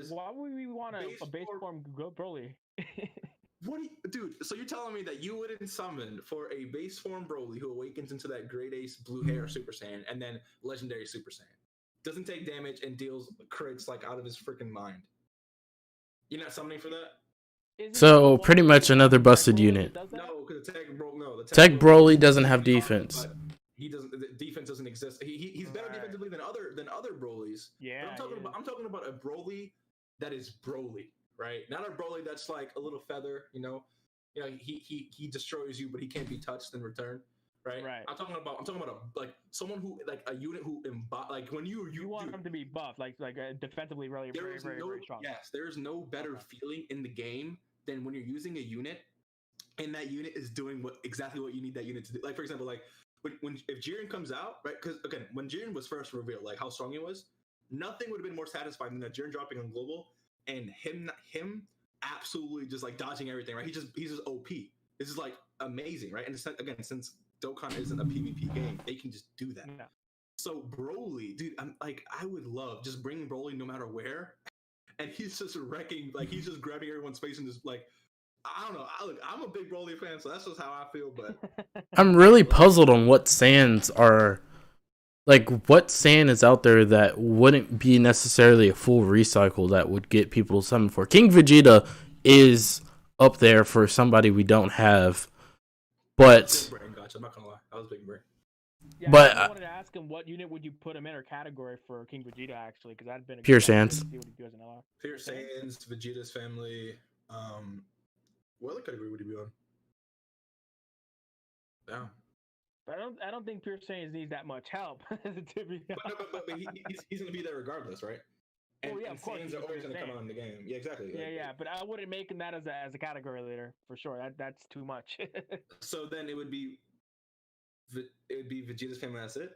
Why would we want a base form Broly? Dude? So you're telling me that you wouldn't summon for a base form Broly who awakens into that grade ace blue hair Super Saiyan and then legendary Super Saiyan, doesn't take damage and deals crits like out of his freaking mind? You're not summoning for that? So pretty much another busted unit. No, because the Tech Broly doesn't have defense. He doesn't. The defense doesn't exist. He's better defensively than other Brolys. Yeah. But I'm talking about a Broly that is Broly, right? Not a Broly that's like a little feather. He destroys you, but he can't be touched in return, right? Right. I'm talking about someone who like a unit who like when you want him to be buffed, like defensively really very strong. Yes, there's no better feeling in the game than when you're using a unit, and that unit is doing exactly what you need that unit to do. Like for example, like. If Jiren comes out, right? Because again, when Jiren was first revealed, like how strong he was, nothing would have been more satisfying than a Jiren dropping on global and him absolutely just like dodging everything, right? He's just OP. This is like amazing, right? And again, since Dokkan isn't a PvP game, they can just do that. Yeah. So Broly, dude, I would love just bringing Broly no matter where, and he's just wrecking, like he's just grabbing everyone's face and just like. I don't know. I'm a big Broly fan, so that's just how I feel. But I'm really puzzled on what Saiyans are. Like, what Saiyan is out there that wouldn't be necessarily a full recycle that would get people to summon for? King Vegeta is up there for somebody we don't have. But gotcha. I'm not gonna lie, I was big brain. Yeah, but I wanted to ask him what unit would you put him in or category for King Vegeta actually, because that'd been a Pure Saiyans. Pure Saiyans, Vegeta's family. What other category would he be on? Yeah. But I don't think Pure Saiyans needs that much help. To be But he's going to be there regardless, right? And, yeah, of course. Saiyans are always going to come out in the game. Yeah, exactly. Yeah. But I wouldn't make him that as a category leader for sure. That's too much. So then it would be Vegeta's family. That's it.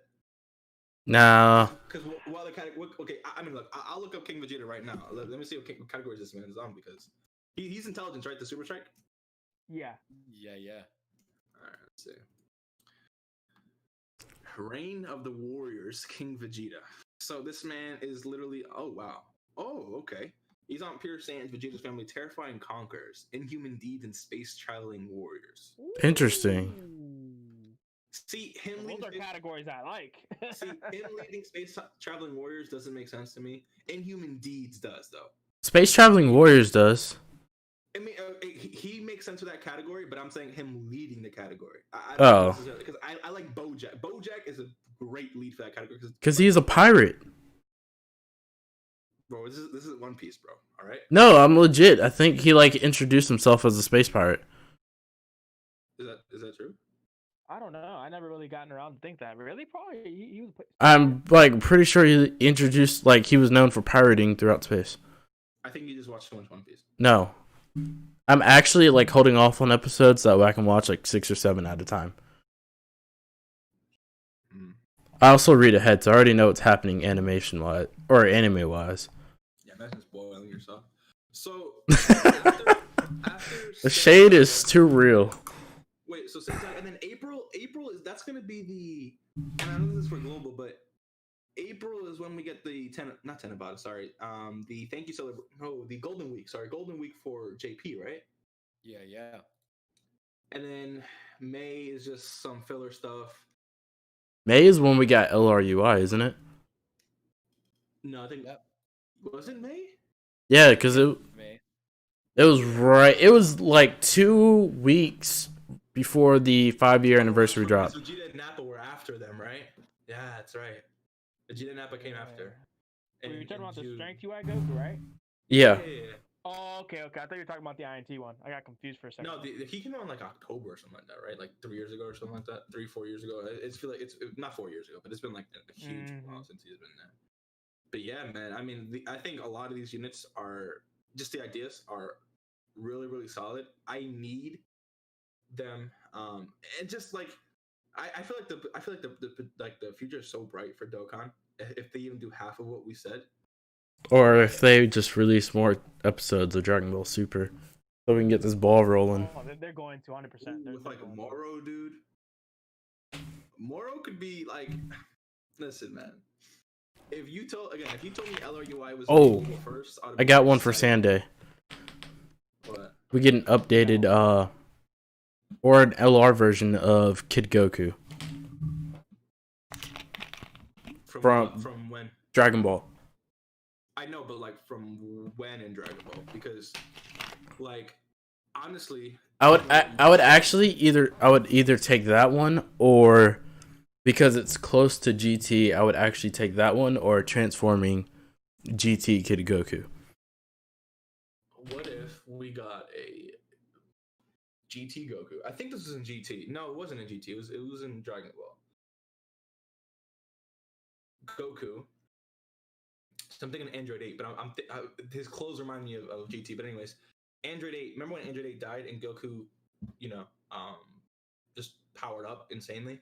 Nah. Because while the category, okay, I mean, look, I'll look up King Vegeta right now. Let me see what categories this man is on because he's intelligence, right? The Super Strike. Yeah. Yeah. All right, let's see. Reign of the Warriors, King Vegeta. So this man is literally, oh wow, oh okay. He's on Pure Saiyans, Vegeta's family, terrifying conquerors, inhuman deeds, and space traveling warriors. Interesting. See him. Those are categories I like. See him leading space traveling warriors doesn't make sense to me. Inhuman deeds does though. Space Traveling Warriors does. I mean, he makes sense for that category, but I'm saying him leading the category. Because I like Bojack. Bojack is a great lead for that category because he's a pirate. Bro, this is One Piece, bro. All right. No, I'm legit. I think he introduced himself as a space pirate. Is that true? I don't know. I never really gotten around to think that. Really, probably he was. I'm pretty sure he introduced he was known for pirating throughout space. I think you just watched too much One Piece. No. I'm actually holding off on episodes so that way I can watch 6 or 7 at a time. I also read ahead, so I already know what's happening animation wise or anime wise. Yeah, imagine spoiling yourself. So after the shade is too real. Wait, so and then April that's gonna be the, and I know this is for global, but April is when we get the the thank you the Golden Week for JP, right? Yeah. And then May is just some filler stuff. May is when we got LRUI, isn't it? No, I think was it May? Yeah, because it was right. It was 2 weeks before the 5-year anniversary drop. So Vegeta and Nappa were after them, right? Yeah, that's right. Vegeta and Nappa came after. Were you talking about the Strength UI Goku, right? Yeah. Oh, okay. I thought you were talking about the INT one. I got confused for a second. No, he came out in October or something like that, right? 3 years ago or something like that. 3-4 years ago. It's not 4 years ago, but it's been a huge while since he's been there. But yeah, man. I mean, I think a lot of these units are just the ideas are really, really solid. I need them, and just I feel like the future is so bright for Dokkan if they even do half of what we said. Or if they just release more episodes of Dragon Ball Super, so we can get this ball rolling. Oh, they're going to 100%. With Moro, dude. Moro could be listen, man. If you told me LRUI was first, I got one for Sunday. What? We get an updated or an LR version of Kid Goku from when? Dragon Ball. I know, but from when in Dragon Ball? Because honestly, I would actually either take that one, or because it's close to GT, I would actually take that one, or transforming GT Kid Goku. What if we got a GT Goku? I think this was in GT. No, it wasn't in GT. It was in Dragon Ball. Goku. So I'm thinking Android 8, but his clothes remind me of GT. But anyways, Android 8. Remember when Android 8 died and Goku, just powered up insanely?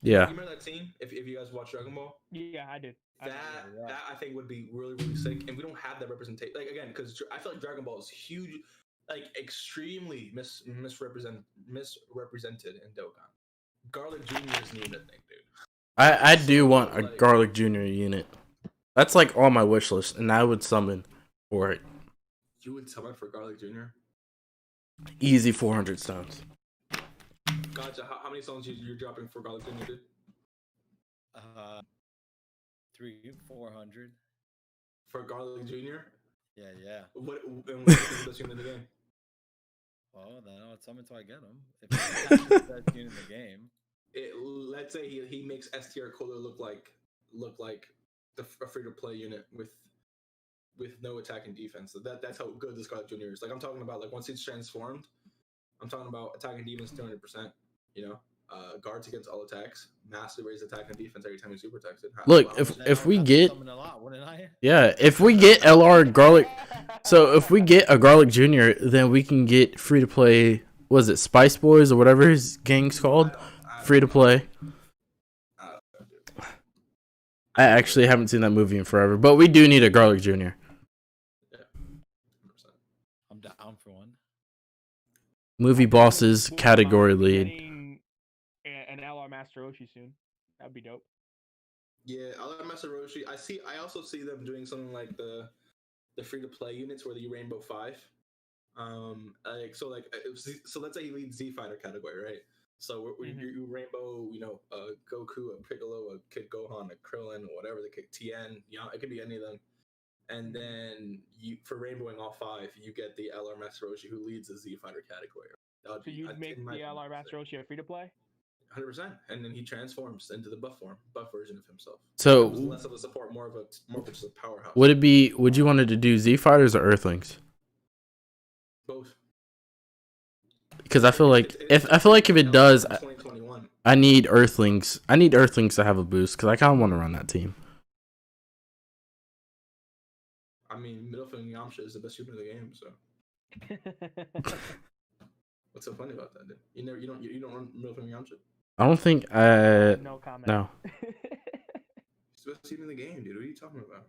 Yeah. You remember that scene? If you guys watch Dragon Ball? Yeah, I did. That I think would be really, really sick, and we don't have that representation. Again, because I feel like Dragon Ball is huge, extremely misrepresented in Dokkan. Garlic Jr. is needed, I think, dude. I do want a Garlic Jr. unit. That's on my wish list, and I would summon for it. You would summon for Garlic Jr.? Easy 400 stones. Gotcha. How many stones you're dropping for Garlic Jr., dude? 300-400. For Garlic Jr.? Yeah. What's the best unit in the game? Well, then I'll summon until I get him. If he's the best unit in the game. Let's say he makes STR Cola look like a free-to-play unit with with no attack and defense. So that's how good this Garlic Jr. is. Like I'm talking about, like once he's transformed, I'm talking about attack and defense 200%. You know, guards against all attacks, massive raise attack and defense every time he's super texted. Look, if we get a lot, wouldn't I? yeah, if we get LR Garlic, so if we get a Garlic Jr., then we can get free to play. Was it Spice Boys or whatever his gang's called? Free to play. I actually haven't seen that movie in forever, but we do need a Garlic Jr. Yeah, 100%. I'm down for one. Movie bosses category lead. An LR Master Roshi soon. That'd be dope. Yeah, I like Master Roshi. I also see them doing something like the free to play units where you Rainbow 5. So let's say he leads Z Fighter category, right? So you Rainbow, Goku, a Piccolo, a Kid Gohan, a Krillin, whatever the Kid Tien, it could be any of them. And then for rainbowing all 5, you get the LR Master Roshi who leads the Z Fighter category. So you'd make the LR Master Roshi a free to play? 100%, and then he transforms into the buff version of himself. So less of a support, more of just a powerhouse. Would you want it to do Z Fighters or Earthlings? Both. Because I feel like if it does, I need Earthlings. I need Earthlings to have a boost because I kind of want to run that team. I mean, Middlefield Yamcha is the best shooter in the game, so. What's so funny about that? Dude? You don't run Middlefield Yamcha? I don't think no comment. No. He's the best shooter in the game, dude. What are you talking about?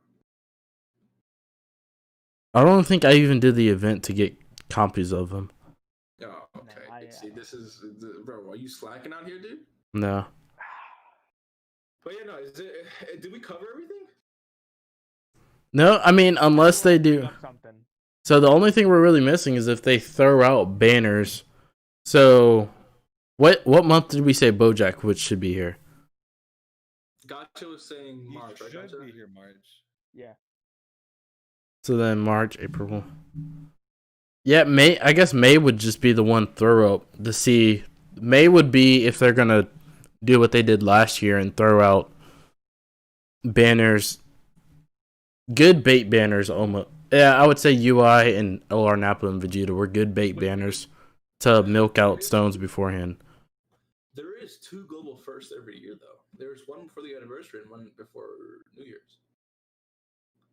I don't think I even did the event to get copies of them. Oh, okay. See, this is bro. Are you slacking out here, dude? No. But yeah, no. Did we cover everything? No, I mean unless they do. So the only thing we're really missing is if they throw out banners. So, what month did we say BoJack should be here? Gotcha was saying March, right? Should be here March. Yeah. So then March, April. Yeah, May. I guess May would just be the one throw up to see. May would be if they're gonna do what they did last year and throw out banners. Good bait banners, almost. Yeah, I would say UI and LR Nappa and Vegeta were good bait banners to milk out stones beforehand. There is 2 global firsts every year, though. There's one before the anniversary and one before New Year's.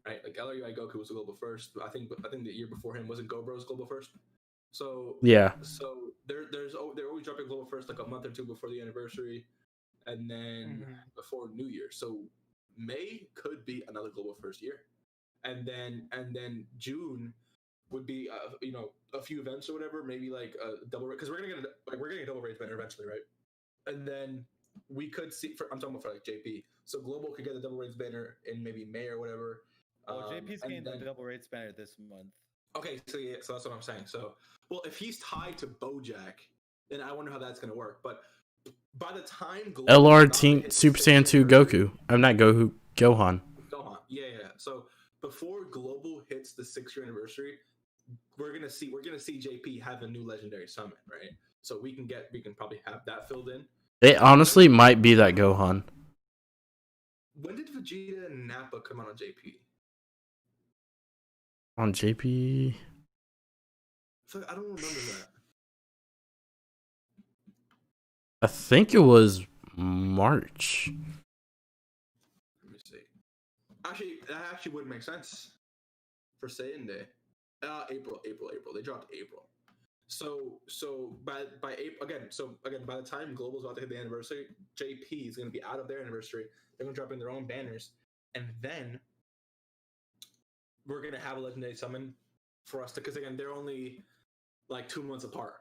Right, like LRUI Goku was a global first. I think the year before him wasn't GoBro's global first. So yeah. So they're always dropping global first like a month or 2 before the anniversary, and then before New Year. So May could be another global first year, and then June would be a few events or whatever, maybe like a double, because we're getting a double raids banner eventually, right? And then we could see I'm talking about for like JP. So global could get a double raids banner in maybe May or whatever. JP's getting the double raids banner this month. Okay, so that's what I'm saying. So, well, if he's tied to BoJack, then I wonder how that's gonna work. But by the time LR Team Super Saiyan 2 Goku, I'm not Gohan. Gohan, yeah. So before Global hits the 6-year anniversary, we're gonna see JP have a new legendary summon, right? So we can probably have that filled in. It honestly might be that Gohan. When did Vegeta and Nappa come out on JP? On JP? So I don't remember that. I think it was March. Let me see. Actually, that would make sense for Saiyan Day. April. They dropped April. So by April again, by the time Global's about to hit the anniversary, JP is going to be out of their anniversary. They're going to drop in their own banners, and then we're going to have a legendary summon for us to, because again, they're only like 2 months apart,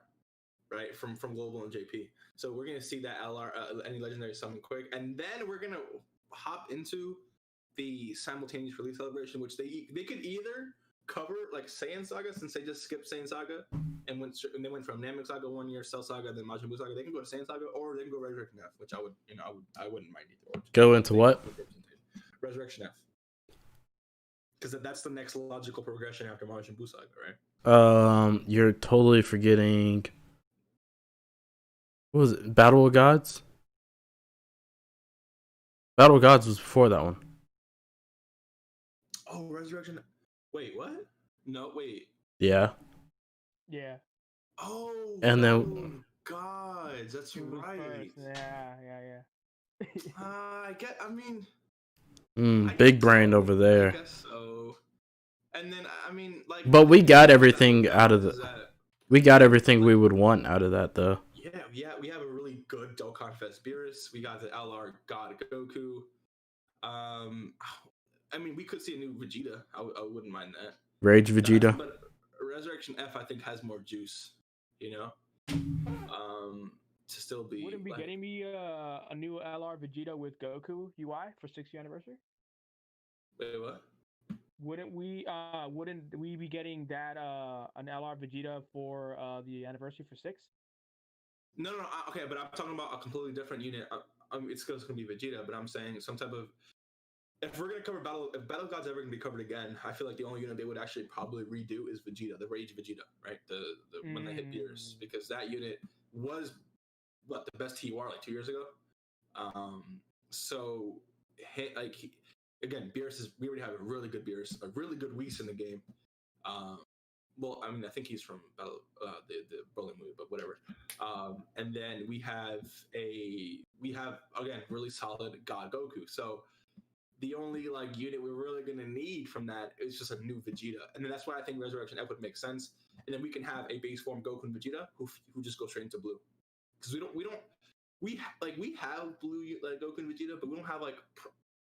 right? From Global and JP. So we're going to see that LR any legendary summon quick, and then we're going to hop into the simultaneous release celebration, which they could either cover like Saiyan Saga, since they just skipped Saiyan Saga and they went from Namek Saga 1 year, Cell Saga, then Majin Buu Saga. They can go to Saiyan Saga, or they can go Resurrection F, which I wouldn't mind either. Go into what? Resurrection F, because that's the next logical progression after Majin Buu Saga, right? You're totally forgetting. What was it? Battle of Gods? Battle of Gods was before that one. Oh, Resurrection. Wait, what? No, wait. Yeah. Yeah. Oh, And Battle then Gods. That's He was right. first. Yeah. I mean, I big guess brain so. over there. I guess so. And then I mean, like, But the we thing got about everything Battle out of Gods the. is that, We got everything like, we would want out of that, though. yeah, we have a really good Dokkan Fest Beerus. We got the LR God Goku. Um, I mean, we could see a new Vegeta. I wouldn't mind that. Rage Vegeta. But Resurrection F, I think, has more juice. You know, to still be Wouldn't be like, getting me a new LR Vegeta with Goku UI for 60th anniversary? wait, what? Wouldn't we be getting that an LR Vegeta for the anniversary for 6? No, okay, but I'm talking about a completely different unit. It's still going to be Vegeta, but I'm saying some type of. If we're gonna cover if Battle God's ever gonna be covered again, I feel like the only unit they would actually probably redo is Vegeta, the Rage Vegeta, right? The when they hit Beerus, because that unit was what the best TUR like 2 years ago. So again, Beerus is we already have a really good Beerus, a really good Whis in the game. Well, I mean, I think he's from Battle, the Broly movie, but whatever. And then we have again really solid God Goku. So the only like unit we're really gonna need from that is just a new Vegeta, and then that's why I think Resurrection F would make sense. And then we can have a base form Goku and Vegeta who just go straight into blue, because we have blue like Goku and Vegeta, but we don't have like,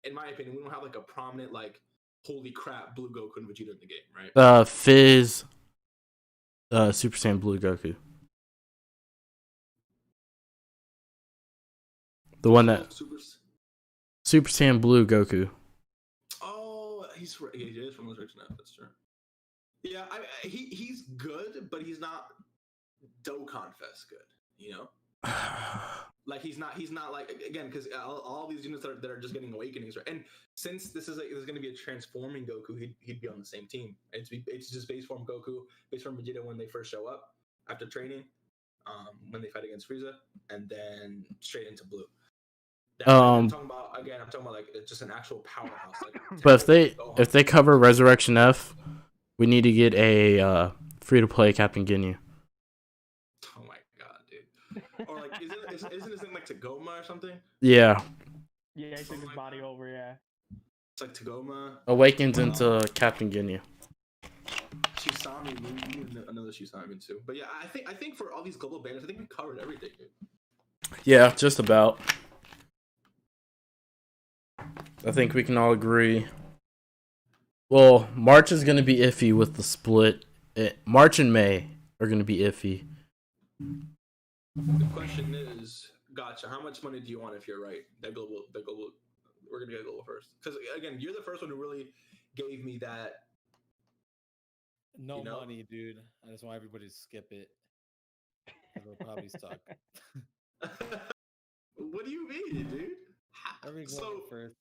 in my opinion, we don't have like a prominent like holy crap blue Goku and Vegeta in the game, right? Fizz, Super Saiyan Blue Goku. The one that Super Saiyan Blue Goku. Oh, he is from Resurrection F. That's true. Yeah, he's good, but he's not Dokkan Fest good. You know, like he's not like, again, because all these units that are just getting awakenings, right? And since this is going to be a transforming Goku, he'd be on the same team. It's just base form Goku, base form Vegeta when they first show up after training, when they fight against Frieza, and then straight into blue. I'm talking about like just an actual powerhouse. Like, but if they cover Resurrection F, we need to get a free to play Captain Ginyu. Oh my god, dude! Or like, isn't his name like Tagoma or something? Yeah. Yeah, he took his body over. Yeah. It's like Tagoma Awakens into Captain Ginyu. Shisami, we need another Shisami too. But yeah, I think for all these global banners, I think we covered everything, dude. Yeah, just about. I think we can all agree. Well, March is going to be iffy with the split. March and May are going to be iffy. The question is, gotcha, how much money do you want if you're right? That global, we're going to get global first. Because again, you're the first one who really gave me that. No money, dude. I just want everybody to skip it. It'll probably suck. What do you mean, dude? Every global first.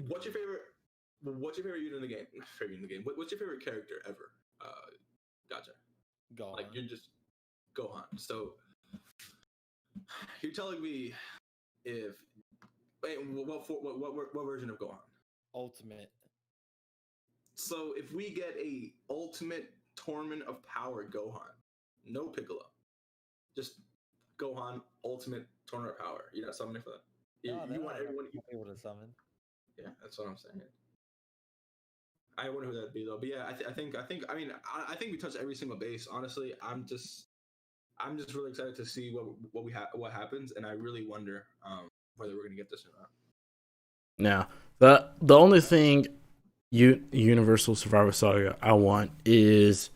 What's your favorite unit in the game? Favorite in the game. What's your favorite character ever? Gotcha. Gohan. Like, you're just Gohan. So you're telling me what version of Gohan? Ultimate. So if we get a ultimate Tournament of Power Gohan, no Piccolo, just Gohan ultimate Tournament of Power, you got something for that? You want everyone able to summon. Yeah, that's what I'm saying. I wonder who that'd be though. But yeah, I think we touched every single base. Honestly, I'm just really excited to see what happens, and I really wonder whether we're gonna get this or not. Now, the only thing Universal Survivor Saga I want is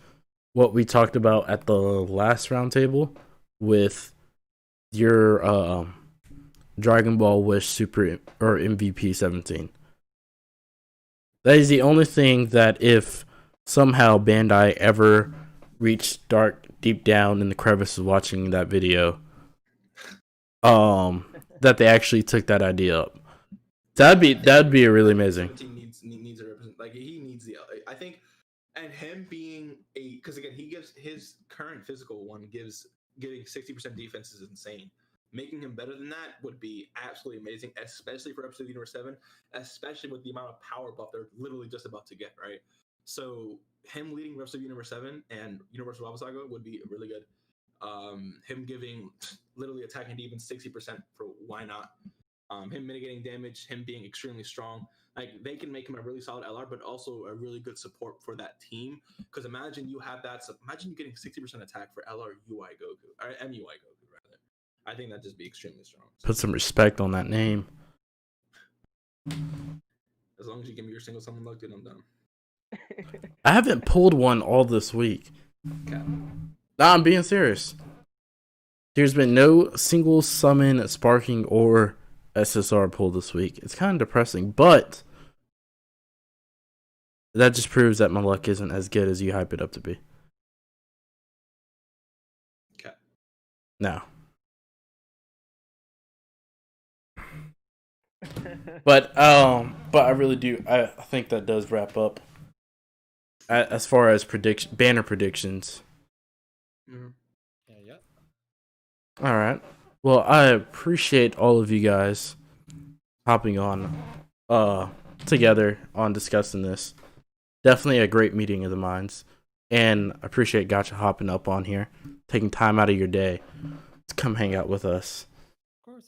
what we talked about at the last roundtable with your Dragon Ball Wish Super or MVP 17. That is the only thing that if somehow Bandai ever reached dark deep down in the crevices watching that video, that they actually took that idea up. That'd be really amazing. Needs a represent, like he needs the. I think, and him being because again he gives his current physical one giving 60% defense is insane. Making him better than that would be absolutely amazing, especially for episode Universe 7, especially with the amount of power buff they're literally just about to get, right? So him leading Rest of Universe 7 and Universal Rival Saga would be really good. Him giving literally attack and even 60% for why not? Him mitigating damage, him being extremely strong. Like they can make him a really solid LR, but also a really good support for that team. Because imagine you have that. Imagine you getting 60% attack for LR UI Goku or MUI Goku rather. I think that'd just be extremely strong. Put some respect on that name. As long as you give me your single summon luck, dude, I'm done. I haven't pulled one all this week. Okay. Nah, I'm being serious. There's been no single summon, sparking, or SSR pull this week. It's kind of depressing, but that just proves that my luck isn't as good as you hype it up to be. Okay. No. But I really do. I think that does wrap up as far as banner predictions. Mm-hmm. Yeah. All right. Well, I appreciate all of you guys hopping on together on discussing this. Definitely a great meeting of the minds. And I appreciate Gotcha hopping up on here, taking time out of your day to come hang out with us. Of course.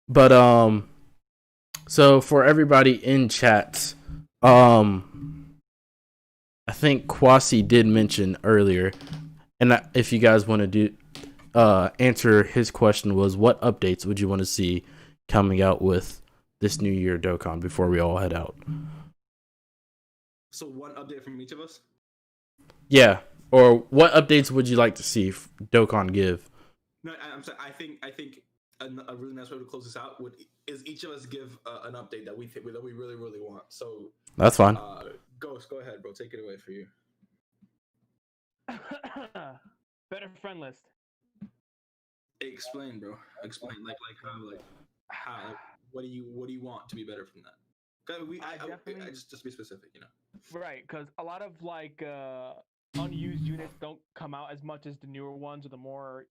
But so for everybody in chat, I think Kwasi did mention earlier, and if you guys want to do answer his question, was what updates would you want to see coming out with this new year Dokkan before we all head out? So one update from each of us? Yeah, or what updates would you like to see Dokkan give? No, I'm sorry. I think a really nice way to close this out is each of us give an update that we really want. So That's fine. Ghost, go ahead, bro. Take it away for you. Better friend list. Explain, bro. Explain, how, what do you want to be better from that? Just be specific, you know. Right, because a lot of unused units don't come out as much as the newer ones or the more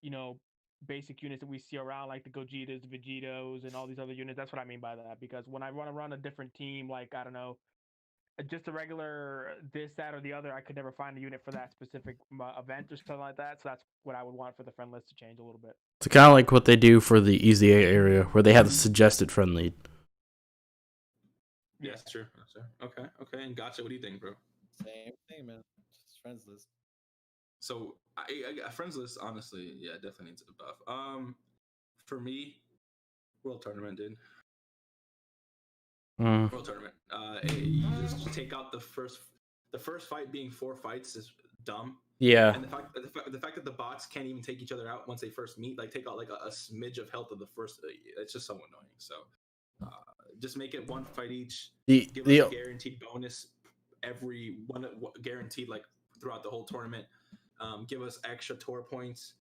basic units that we see around, like the Gogetas, the Vegetos, and all these other units. That's what I mean by that. Because when I want to run a different team, like I don't know, just a regular this, that, or the other, I could never find a unit for that specific event or something like that. So that's what I would want for the friend list to change a little bit. It's kind of like what they do for the Easy A area, where they have the suggested friend lead. Yeah, that's true. Okay. And Gotcha, what do you think, bro? Same thing, man. Just friends list. So a friends list, honestly, yeah, definitely needs a buff. For me, World Tournament, dude. World Tournament. You just take out the first fight being 4 fights is dumb. Yeah. And the fact that the bots can't even take each other out once they first meet, like take out like a smidge of health of the first, it's just so annoying. So just make it 1 fight each. Give us a guaranteed bonus every one, guaranteed like throughout the whole tournament. Give us extra tour points.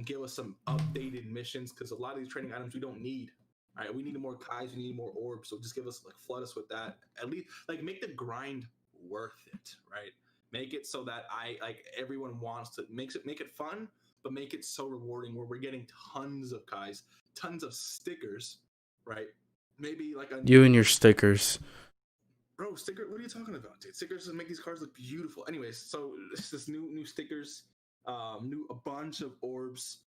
Give us some updated missions, because a lot of these training items we don't need. All right, we need more Kais, we need more orbs. So just give us flood us with that. At least make the grind worth it, right? Make it so that everyone wants to make it fun, but make it so rewarding where we're getting tons of Kais, tons of stickers, right? Maybe you and your stickers. Bro, what are you talking about, dude? Stickers that make these cards look beautiful. Anyways, so this new stickers, a bunch of orbs.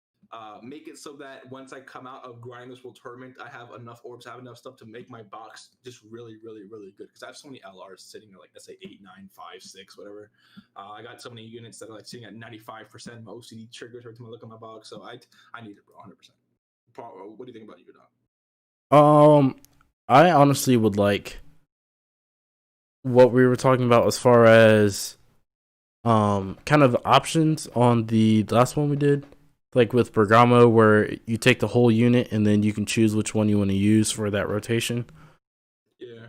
Make it so that once I come out of Grinders World Tournament, I have enough orbs, I have enough stuff to make my box just really, really, really good. Because I have so many LRs sitting at let's say 8, 9, 5, 6, whatever. I got so many units that are sitting at 95%. My OCD triggers every time I look at my box. So I need it, bro, 100%. What do you think about you, Dom? I honestly would like what we were talking about as far as kind of options on the last one we did, like with Bergamo, where you take the whole unit and then you can choose which one you want to use for that rotation. Yeah,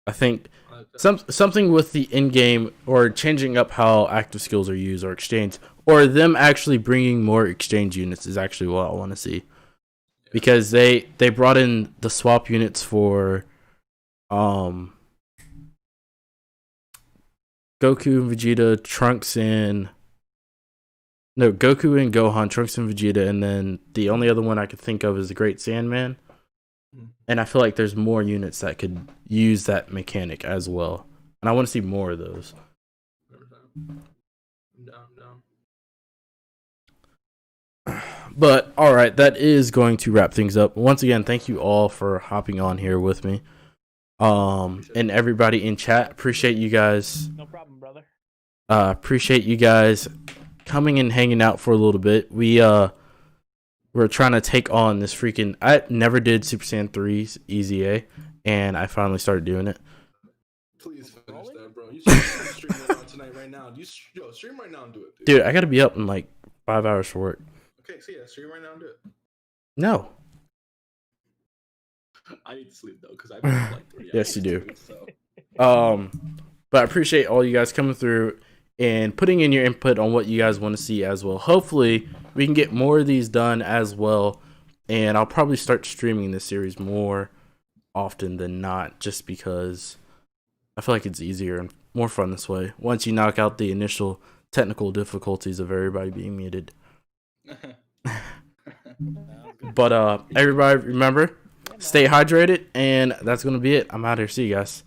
I think something with the in-game, or changing up how active skills are used or exchanged, or them actually bringing more exchange units is actually what I want to see. Because they brought in the swap units for Goku and Vegeta, Trunks and Goku and Gohan, Trunks and Vegeta, and then the only other one I could think of is the Great Sandman. And I feel like there's more units that could use that mechanic as well. And I want to see more of those. I'm down. But all right, that is going to wrap things up. Once again, thank you all for hopping on here with me. And everybody in chat, appreciate you guys. No problem, brother. Appreciate you guys coming and hanging out for a little bit. We're trying to take on this freaking. I never did Super Saiyan 3's Easy A, and I finally started doing it. Please finish that, bro. You should stream it on tonight, right now. Stream right now and do it, Dude, I gotta be up in like 5 hours for work. Okay, so yeah, stream right now and do it. No. I need to sleep though, because I've been up like 3 hours. Yes, you do. So. But I appreciate all you guys coming through and putting in your input on what you guys want to see as well. Hopefully, we can get more of these done as well. And I'll probably start streaming this series more often than not, just because I feel like it's easier and more fun this way. Once you knock out the initial technical difficulties of everybody being muted. But everybody remember, stay hydrated, and that's going to be it. I'm out here. See you guys.